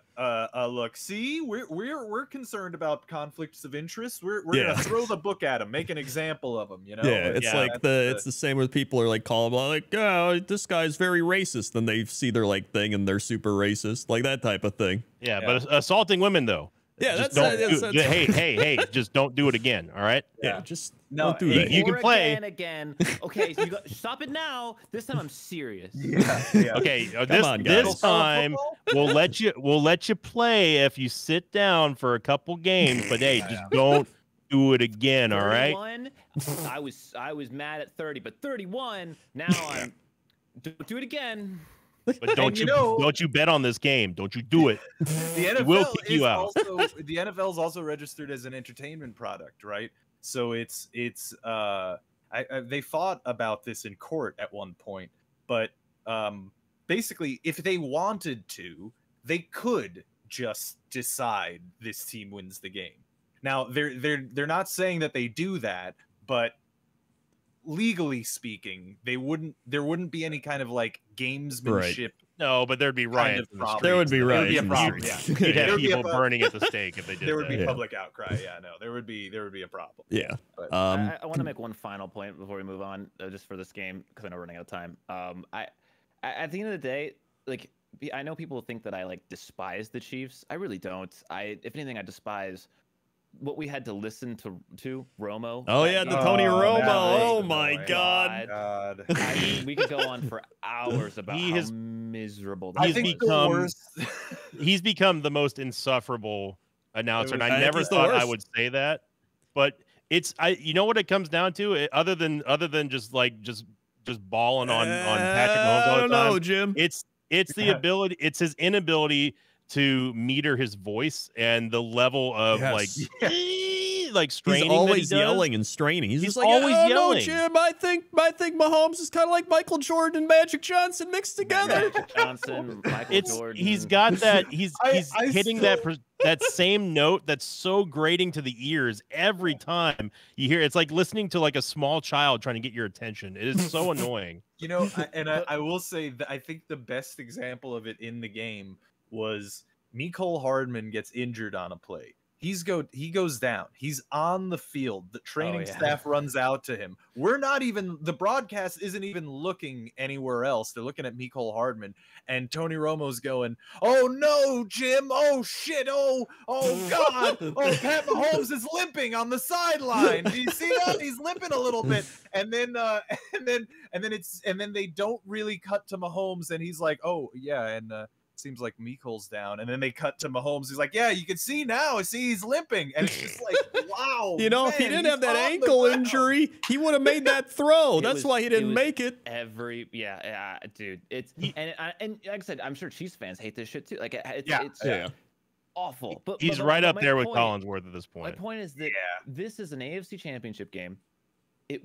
look. See, we're concerned about conflicts of interest. We're gonna throw the book at them, make an example of them. You know? Yeah, it's like it's the same with people are like calling like, oh, this guy's very racist. Then they see their like thing and they're super racist, like that type of thing. Yeah, but assaulting women though. Yeah, hey, just don't do it again. All right. Yeah, just don't do that. You can play again. Okay, so stop it now. This time I'm serious. Okay, this time we'll let you play if you sit down for a couple games. But hey, just don't do it again. All right. I was mad at 30, but 31. Now I'm don't do it again. But don't you bet on this game? Don't you do it? The NFL will kick you out. The NFL is also registered as an entertainment product, right? So they fought about this in court at one point, but basically, if they wanted to, they could just decide this team wins the game. Now they're not saying that they do that, but legally speaking, there wouldn't be any kind of like gamesmanship. Right. No, but there'd be riots. There would be riots. There would be a problem. Yeah, you'd have people burning at the stake if they did. There would be public outcry. Yeah, no, there would be a problem. Yeah. But, I want to make one final point before we move on, just for this game, because I know we're running out of time. At the end of the day, like I know people think that I like despise the Chiefs. I really don't. If anything, I despise what we had to listen to Romo. Oh yeah, the Tony Romo. Oh my God. I mean, we could go on for hours about how miserable. He's become the most insufferable announcer, and I never thought I would say that, but you know what it comes down to, other than just balling on Patrick Mahomes all the time. I don't know, Jim. It's the ability. It's his inability to meter his voice and the level of like straining. He's always yelling and straining. He's just like, always yelling. No, Jim, I think Mahomes is kind of like Michael Jordan and Magic Johnson mixed together. Magic Johnson, Michael Jordan. He's got that. He's hitting that same note that's so grating to the ears every time you hear. It's like listening to like a small child trying to get your attention. It is so annoying. You know, I will say that I think the best example of it in the game was Mecole Hardman gets injured on a play. He goes down. He's on the field. The training staff runs out to him. The broadcast isn't even looking anywhere else. They're looking at Mecole Hardman, and Tony Romo's going, "Oh no, Jim! Oh shit! Oh God! Oh, Pat Mahomes is limping on the sideline. Do you see that? He's limping a little bit." And then they don't really cut to Mahomes, and he's like, "Oh yeah," and seems like Mecole's down, and then they cut to Mahomes. He's like, "Yeah, you can see now. See, he's limping," and it's just like, wow. You know, if he didn't have that ankle injury, he would have made that throw. That's why he didn't make it. Dude, and like I said, I'm sure Chiefs fans hate this shit too. Like, it's awful. But he's right up there with Collinsworth at this point. My point is that this is an AFC Championship game. And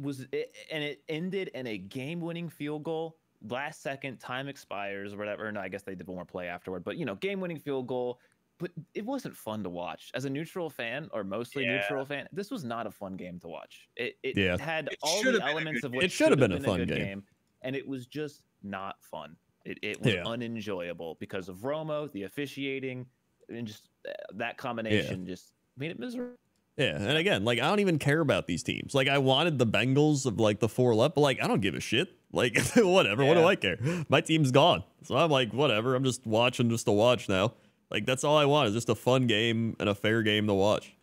it ended in a game-winning field goal. Last second, time expires or whatever. No, I guess they did one more play afterward. But, game-winning field goal. But it wasn't fun to watch. As a neutral fan, or mostly neutral fan, this was not a fun game to watch. It had all the elements of what it should have been a fun game. And it was just not fun. It was unenjoyable because of Romo, the officiating, and just that combination just made it miserable. Yeah, and again, like, I don't even care about these teams. Like, I wanted the Bengals of, like, the 4 left, but, like, I don't give a shit. Like, whatever, what do I care? My team's gone. So I'm like, whatever, I'm just watching just to watch now. Like, that's all I want is just a fun game and a fair game to watch.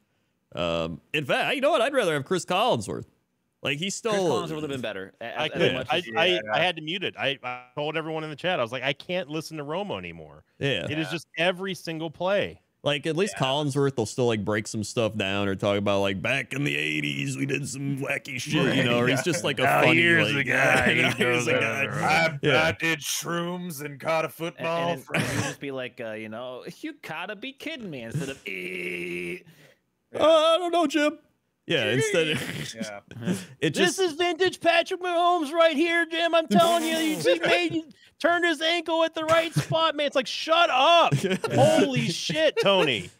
In fact, you know what? I'd rather have Chris Collinsworth. Like, he's still... Chris Collinsworth would have been better. I had to mute it. I told everyone in the chat, I was like, I can't listen to Romo anymore. Yeah. It is just every single play. Like, at least Collinsworth will still, like, break some stuff down or talk about, like, back in the 80s, we did some wacky shit, you know, or he's just, like, a funny, here's like... a guy. Here's a guy. I did shrooms and caught a football. And he'd just be like, you know, you gotta be kidding me, instead of, I don't know, Jim. Yeah, instead of... This is vintage Patrick Mahomes right here, Jim. I'm telling you, he turned his ankle at the right spot, man. It's like, shut up. Holy shit, Tony.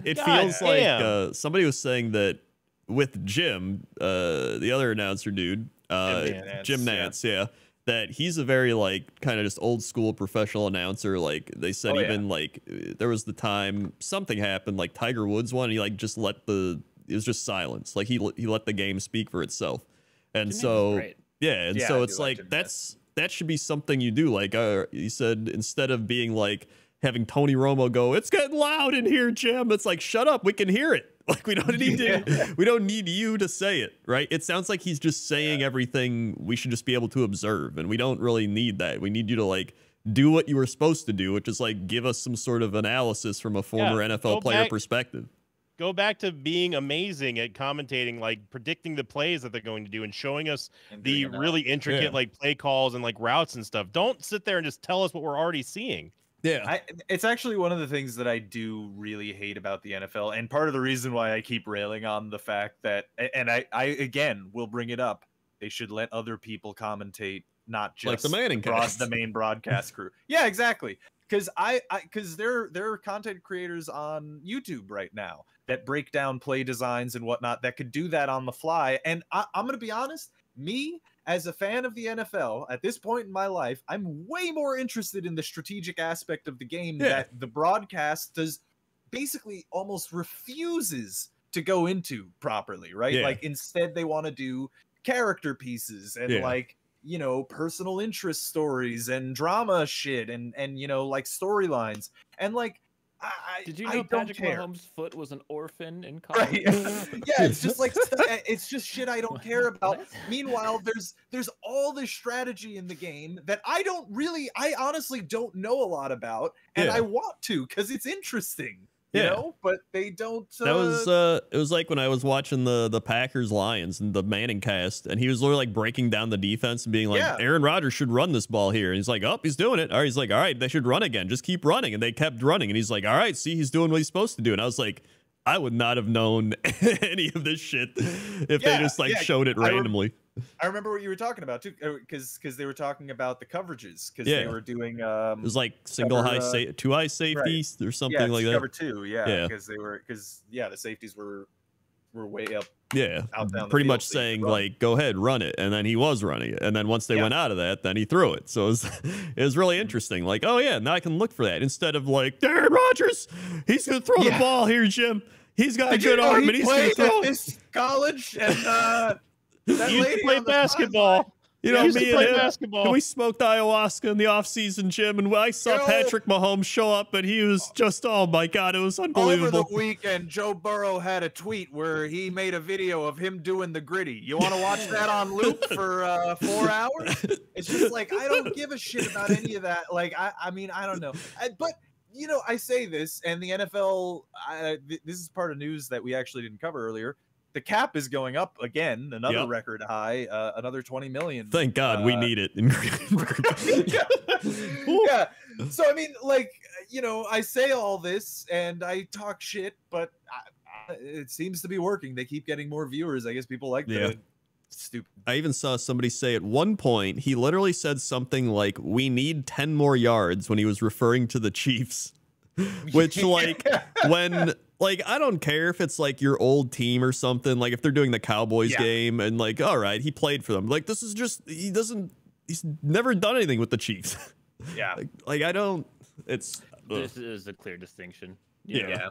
It feels like somebody was saying that with Jim, the other announcer dude, Jim Nantz, that he's a very, like, kind of just old school professional announcer. Like, they said like, there was the time something happened, like Tiger Woods won, and he, like, just let it was just silence. Like, he let the game speak for itself. And so, so it's like, that should be something you do. Like, you said, instead of being like, having Tony Romo go, it's getting loud in here, Jim. It's like, shut up, we can hear it. Like, we don't need we don't need you to say it, right? It sounds like he's just saying everything we should just be able to observe, and we don't really need that. We need you to, like, do what you were supposed to do, which is, like, give us some sort of analysis from a former NFL player perspective. Go back to being amazing at commentating, like predicting the plays that they're going to do and showing us the really intricate like play calls and like routes and stuff. Don't sit there and just tell us what we're already seeing. Yeah, it's actually one of the things that I do really hate about the NFL, and part of the reason why I keep railing on the fact that, and I again will bring it up, they should let other people commentate, not just like the Manning cast, the main broadcast crew. Yeah, exactly. Because there are content creators on YouTube right now that break down play designs and whatnot that could do that on the fly. And I'm going to be honest, me as a fan of the NFL at this point in my life, I'm way more interested in the strategic aspect of the game that the broadcast does basically almost refuses to go into properly, right? Like, instead they want to do character pieces and like, you know, personal interest stories and drama shit and you know, like storylines. And like, did you know Patrick Mahomes' foot was an orphan in college? Right. Yeah, it's just like, it's just shit I don't care about. Meanwhile, there's all this strategy in the game that I honestly don't know a lot about, and I want to because it's interesting. You know, but they don't. That was it was like when I was watching the Packers Lions and the Manning cast, and he was literally like breaking down the defense and being like, Aaron Rodgers should run this ball here. And he's like, oh, he's doing it. All right, he's like, all right, they should run again. Just keep running. And they kept running. And he's like, all right, see, he's doing what he's supposed to do. And I was like, I would not have known any of this shit if they just like showed it randomly. I remember what you were talking about too, because they were talking about the coverages because they were doing it was like single two high safeties or something like that. Cover two, because the safeties were way up. Out down pretty much saying like, go ahead, run it, and then he was running it, and then once they went out of that, then he threw it. So it was really interesting. Like, oh yeah, now I can look for that instead of like, Aaron Rodgers, he's gonna throw the ball here, Jim. He's got a good arm, and he's gonna throw this college and. He used to play basketball. You know, me and him, we smoked ayahuasca in the offseason, Jim, and I saw Patrick Mahomes show up, and he was just, oh my God, it was unbelievable. Over the weekend, Joe Burrow had a tweet where he made a video of him doing the gritty. You want to watch that on loop for 4 hours? It's just like, I don't give a shit about any of that. Like, I mean, I don't know. But, you know, I say this, and the NFL, this is part of news that we actually didn't cover earlier. The cap is going up again, another record high, another 20 million. Thank God we need it. So, I mean, like, you know, I say all this and I talk shit, but it seems to be working. They keep getting more viewers. I guess people like the stupid. I even saw somebody say at one point, he literally said something like, we need 10 more yards when he was referring to the Chiefs, which like when... Like, I don't care if it's, like, your old team or something. Like, if they're doing the Cowboys game and, like, all right, he played for them. Like, this is just, he he's never done anything with the Chiefs. Yeah. like I don't. It's this is a clear distinction. Yeah.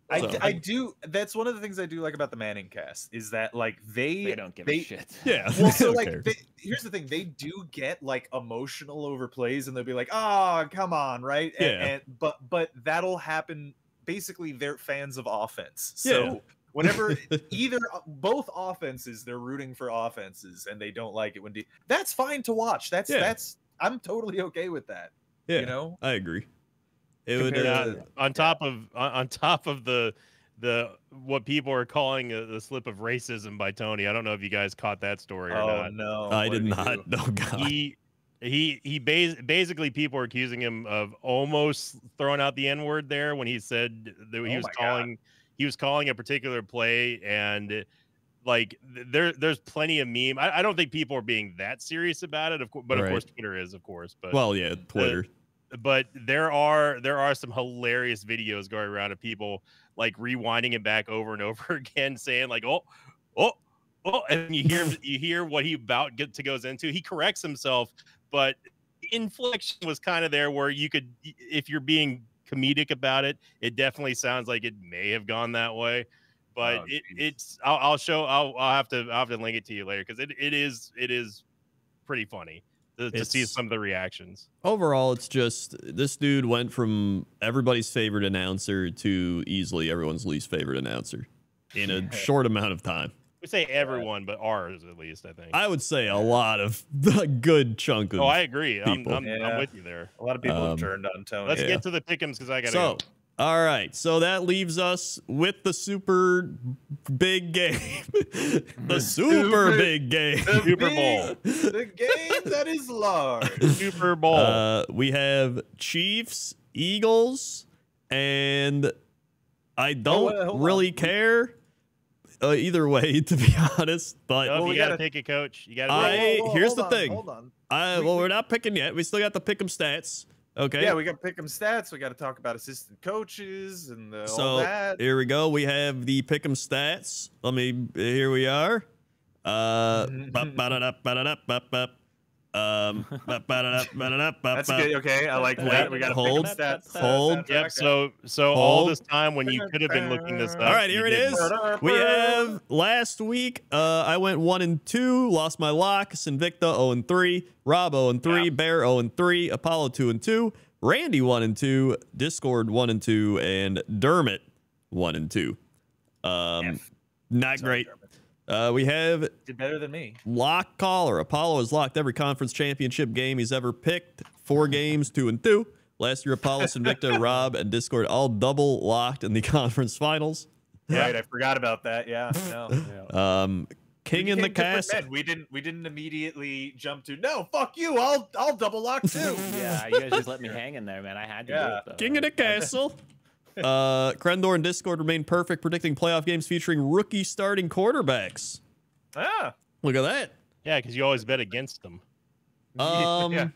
I do. That's one of the things I do like about the Manning cast is that like they don't give a shit. Yeah. Well, so like here's the thing: they do get like emotional over plays, and they'll be like, "Oh, come on, right?" And but that'll happen. Basically, they're fans of offense, so whenever both offenses, they're rooting for offenses, and they don't like it when that's fine to watch. That's I'm totally okay with that. Yeah, you know, I agree. It would on top of the what people are calling the slip of racism by Tony. I don't know if you guys caught that story or not. No, I did not. No, God. He basically people are accusing him of almost throwing out the N-word there when he said that he was calling a particular play, and like there's plenty of meme. I don't think people are being that serious about it, of course, but of course Twitter is, of course. But Twitter. But there are some hilarious videos going around of people like rewinding it back over and over again, saying like, oh, and you hear what he goes into. He corrects himself, but inflection was kind of there where you could, if you're being comedic about it, it definitely sounds like it may have gone that way. But I'll have to link it to you later because it is pretty funny to see some of the reactions. Overall, it's just this dude went from everybody's favorite announcer to easily everyone's least favorite announcer in a short amount of time. We say everyone, but ours at least, I think. I would say a lot of a good chunk of. Oh, I agree. I'm with you there. A lot of people have turned on Tony. Let's get to the pick'ems because I got to go. All right, so that leaves us with the super big game. The super big game. Super Bowl. The game that is large. Super Bowl. We have Chiefs, Eagles, and I don't really care either way, to be honest. But you got to pick a coach. You got. Here's the thing. Hold on. We're not picking yet. We still got the pick 'em stats. Okay. Yeah, we got to pick 'em stats. We got to talk about assistant coaches and all that. Here we go. We have the pick 'em stats. Here we are. That's good. Okay, I like that. We got to hold stats. Hold. Yep. So all this time when you could have been looking this up. All right, here it is. We have last week. I went 1-2, lost my lock. Sinvicta 0-3, Rob 0-3, Bear 0-3, Apollo 2-2, Randy 1-2, Discord 1-2, and Dermot 1-2. Not great. We have did better than me. Lock caller. Apollo has locked every conference championship game he's ever picked. 4 games, 2-2. Last year, Apollo, Sinvicta, Rob, and Discord all double locked in the conference finals. Right, I forgot about that. Yeah, no. King in the cast. We didn't immediately jump to no. Fuck you. I'll double lock too. Yeah, you guys just let me hang in there, man. I had to do it, though. King in the castle. Krendor and Discord remain perfect, predicting playoff games featuring rookie starting quarterbacks. Look at that. Yeah, because you always bet against them. I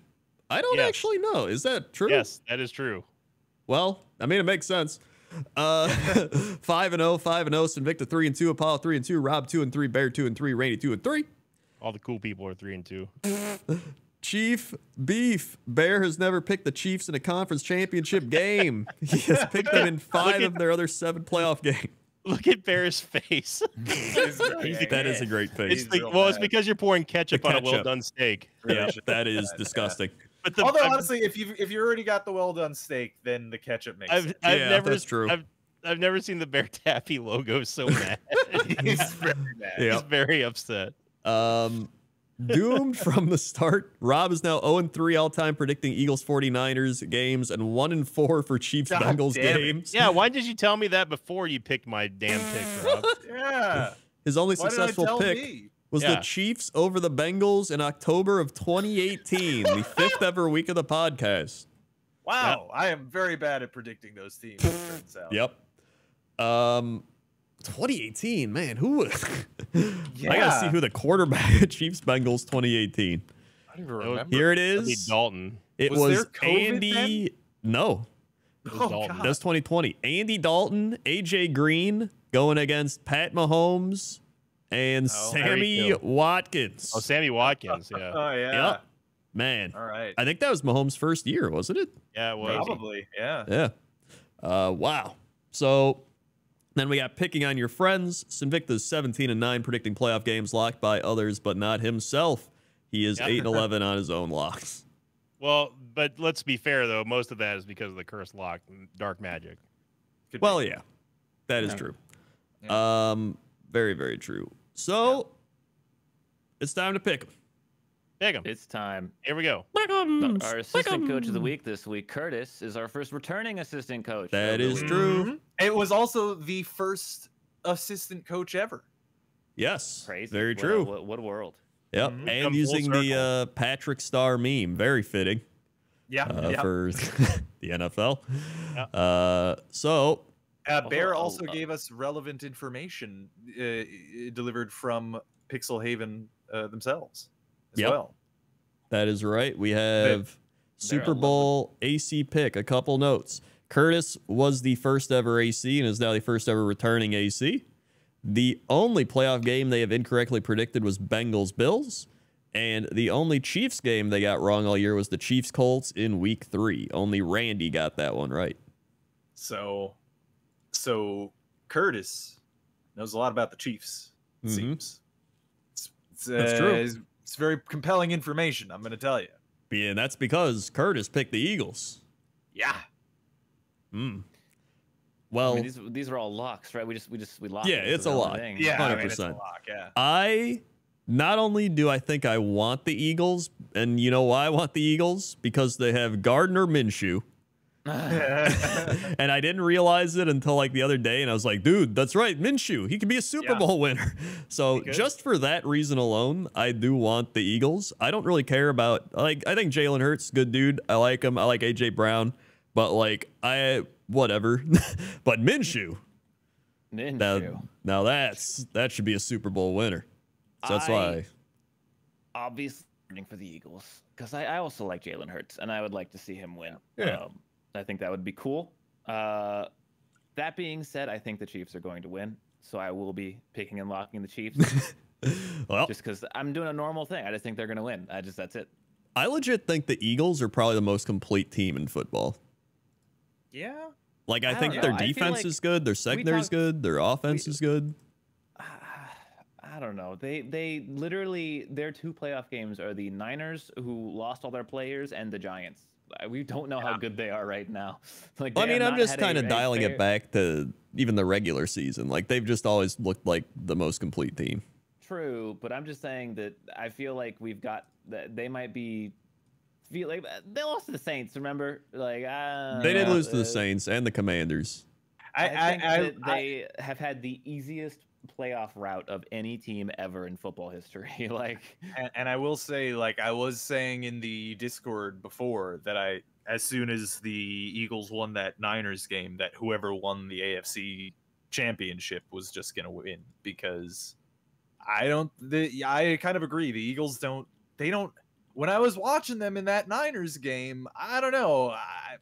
don't actually know. Is that true? Yes, that is true. Well, I mean, it makes sense. 5-0, Sinvicta 3-2, Apollo 3-2, Rob 2-3, Bear 2-3, Randy 2-3. All the cool people are 3-2. Chief Beef. Bear has never picked the Chiefs in a conference championship game. He has picked them in 5 of their other 7 playoff games. Look at Bear's face. That is a great face. It's because you're pouring ketchup on a well-done steak. Yeah, that is disgusting. But although honestly, if you already got the well-done steak, then the ketchup makes sense. That's true. I've never seen the Bear Taffy logo so mad. He's very mad. He's very upset. Doomed from the start. Rob is now 0-3 all-time predicting Eagles 49ers games and 1-4 for Chiefs Bengals games. Yeah, why did you tell me that before you picked my damn pick, Rob? Yeah. His only successful pick was the Chiefs over the Bengals in October of 2018, the 5th ever week of the podcast. Wow, I am very bad at predicting those teams, it turns out. Yep. 2018, man, who would? I gotta see who the quarterback Chiefs Bengals 2018. I don't even remember. Here it is. Andy Dalton. It was Andy. Then? No. Dalton. That was 2020. Andy Dalton, AJ Green going against Pat Mahomes and Sammy Watkins. Oh, Sammy Watkins, yeah. Oh, yeah. Yep. Man. All right. I think that was Mahomes' first year, wasn't it? Yeah, it was. Probably, yeah. Yeah. Wow. So then we got picking on your friends. Sinvicta's 17-9, predicting playoff games locked by others, but not himself. He is 8-11 on his own locks. Well, but let's be fair, though. Most of that is because of the cursed lock, dark magic. Well, yeah. That is true. Yeah. Very, very true. So it's time to pick him. Pick him. It's time. Here we go. Our assistant coach of the week this week, Curtis, is our first returning assistant coach. That is true. It was also the first assistant coach ever. Yes. Crazy. Very true. What a world. Yep. And using the Patrick Star meme. Very fitting. Yeah. For the NFL. So Bear also gave us relevant information delivered from Pixel Haven themselves as well. That is right. We have Super Bowl AC pick. A couple notes. Curtis was the first ever AC and is now the first ever returning AC. The only playoff game they have incorrectly predicted was Bengals-Bills. And the only Chiefs game they got wrong all year was the Chiefs-Colts in week 3. Only Randy got that one right. So Curtis knows a lot about the Chiefs, it seems. That's true. It's very compelling information, I'm going to tell you. Yeah, and that's because Curtis picked the Eagles. Yeah. Well, I mean, these are all locks, right? We lock. Yeah, it's a lock. Yeah, 100%. I mean, it's a lock, yeah. I not only do I think I want the Eagles, and you know why I want the Eagles? Because they have Gardner Minshew. And I didn't realize it until like the other day, and I was like, dude, that's right, Minshew. He could be a Super Bowl winner. So just for that reason alone, I do want the Eagles. I don't really care about, I think Jalen Hurts, good dude. I like him. I like AJ Brown. But whatever. But Minshew. Now that should be a Super Bowl winner. So that's why. Obviously rooting for the Eagles. Because I also like Jalen Hurts, and I would like to see him win. Yeah. I think that would be cool. That being said, I think the Chiefs are going to win. So I will be picking and locking the Chiefs. Well, just because I'm doing a normal thing. I just think they're going to win. That's it. I legit think the Eagles are probably the most complete team in football. Yeah. Like, I think their defense is good, their secondary is good, their offense is good. I don't know. They literally, their 2 playoff games are the Niners, who lost all their players, and the Giants. We don't know how good they are right now. Like, I mean, I'm just kind of dialing it back to even the regular season. Like, they've just always looked like the most complete team. True, but I'm just saying that I feel like we've got that they might be. Feel like they lost to the Saints. Remember, like they did lose to the Saints and the Commanders. I think that they have had the easiest playoff route of any team ever in football history. And I will say, like I was saying in the Discord before, that as soon as the Eagles won that Niners game, that whoever won the AFC championship was just gonna win, because I kind of agree. The Eagles don't. When I was watching them in that Niners game, I don't know.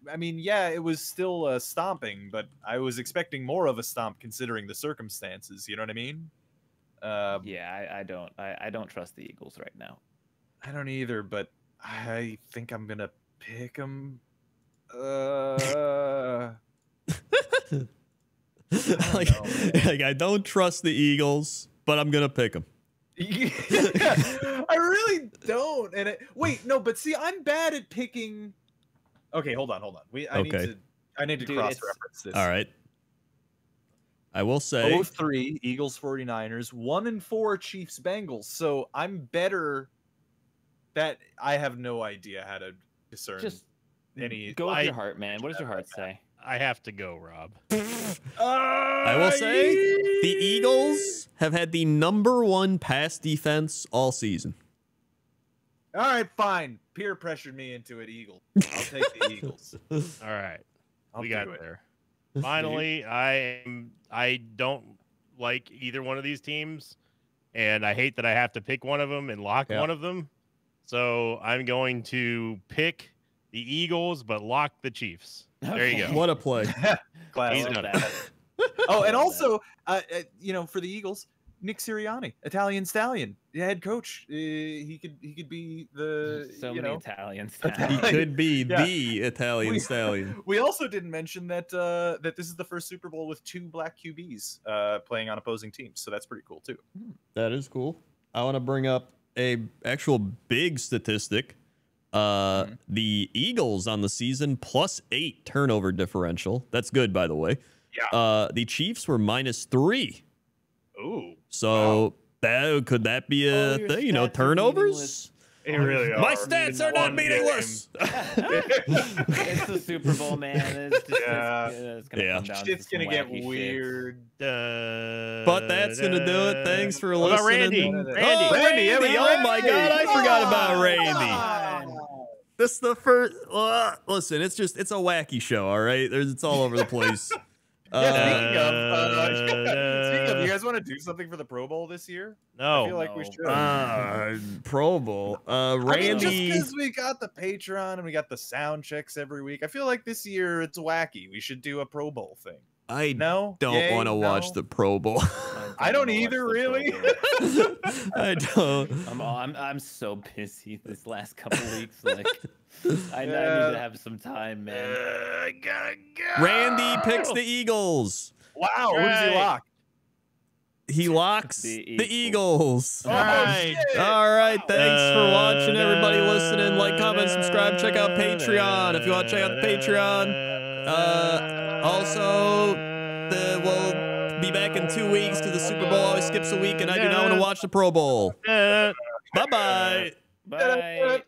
I mean, yeah, it was still a stomping, but I was expecting more of a stomp considering the circumstances. You know what I mean? Yeah, I don't trust the Eagles right now. I don't either, but I think I'm gonna pick them. I don't trust the Eagles, but I'm gonna pick them. I really don't. And wait, no, but see, I'm bad at picking. Okay, hold on. I need to cross-reference this. All right. I will say 0-3 Eagles 49ers, 1-4 Chiefs Bengals. So I'm better. That I have no idea how to discern. Just go with your heart, man. What does your heart say? I have to go, Rob. I will say the Eagles have had the #1 pass defense all season. All right, fine. Peer pressured me into it, Eagles. I'll take the Eagles. All right. We got there. Finally, I don't like either one of these teams, and I hate that I have to pick one of them and lock one of them. So I'm going to pick the Eagles, but lock the Chiefs. There you go. What a play. He's done it. Oh, and also, for the Eagles, Nick Sirianni, Italian Stallion, head coach. He could be the Italian Stallion. He could be the Italian Stallion. We also didn't mention that that this is the first Super Bowl with 2 black QBs playing on opposing teams, so that's pretty cool too. That is cool. I want to bring up a actual big statistic. The Eagles on the season +8 turnover differential. That's good, by the way. Yeah. The Chiefs were -3. Ooh. So could that be a thing? You know, turnovers. They really are. My stats are not meaningless. It's the Super Bowl, man. It's gonna get weird. But that's gonna do it. Thanks for listening. Randy. Oh my God, I forgot about Randy. This is the first. Listen, it's a wacky show. All right, it's all over the place. Speaking of, you guys want to do something for the Pro Bowl this year? No. I feel like we should. Pro Bowl. Randy. I mean, just because we got the Patreon and we got the sound checks every week, I feel like this year it's wacky. We should do a Pro Bowl thing. I don't want to watch the Pro Bowl. I don't either, really. I don't. I'm so busy this last couple weeks. Like, I need to have some time, man. I gotta go. Randy picks the Eagles. Wow, who does he lock? He locks the Eagles. All right. All right. Thanks for watching, everybody listening. Like, comment, subscribe. Check out Patreon if you want to check out the Patreon. Also, we'll be back in 2 weeks to the Super Bowl. Always skips a week, and I do not want to watch the Pro Bowl. Bye-bye. Bye. Bye.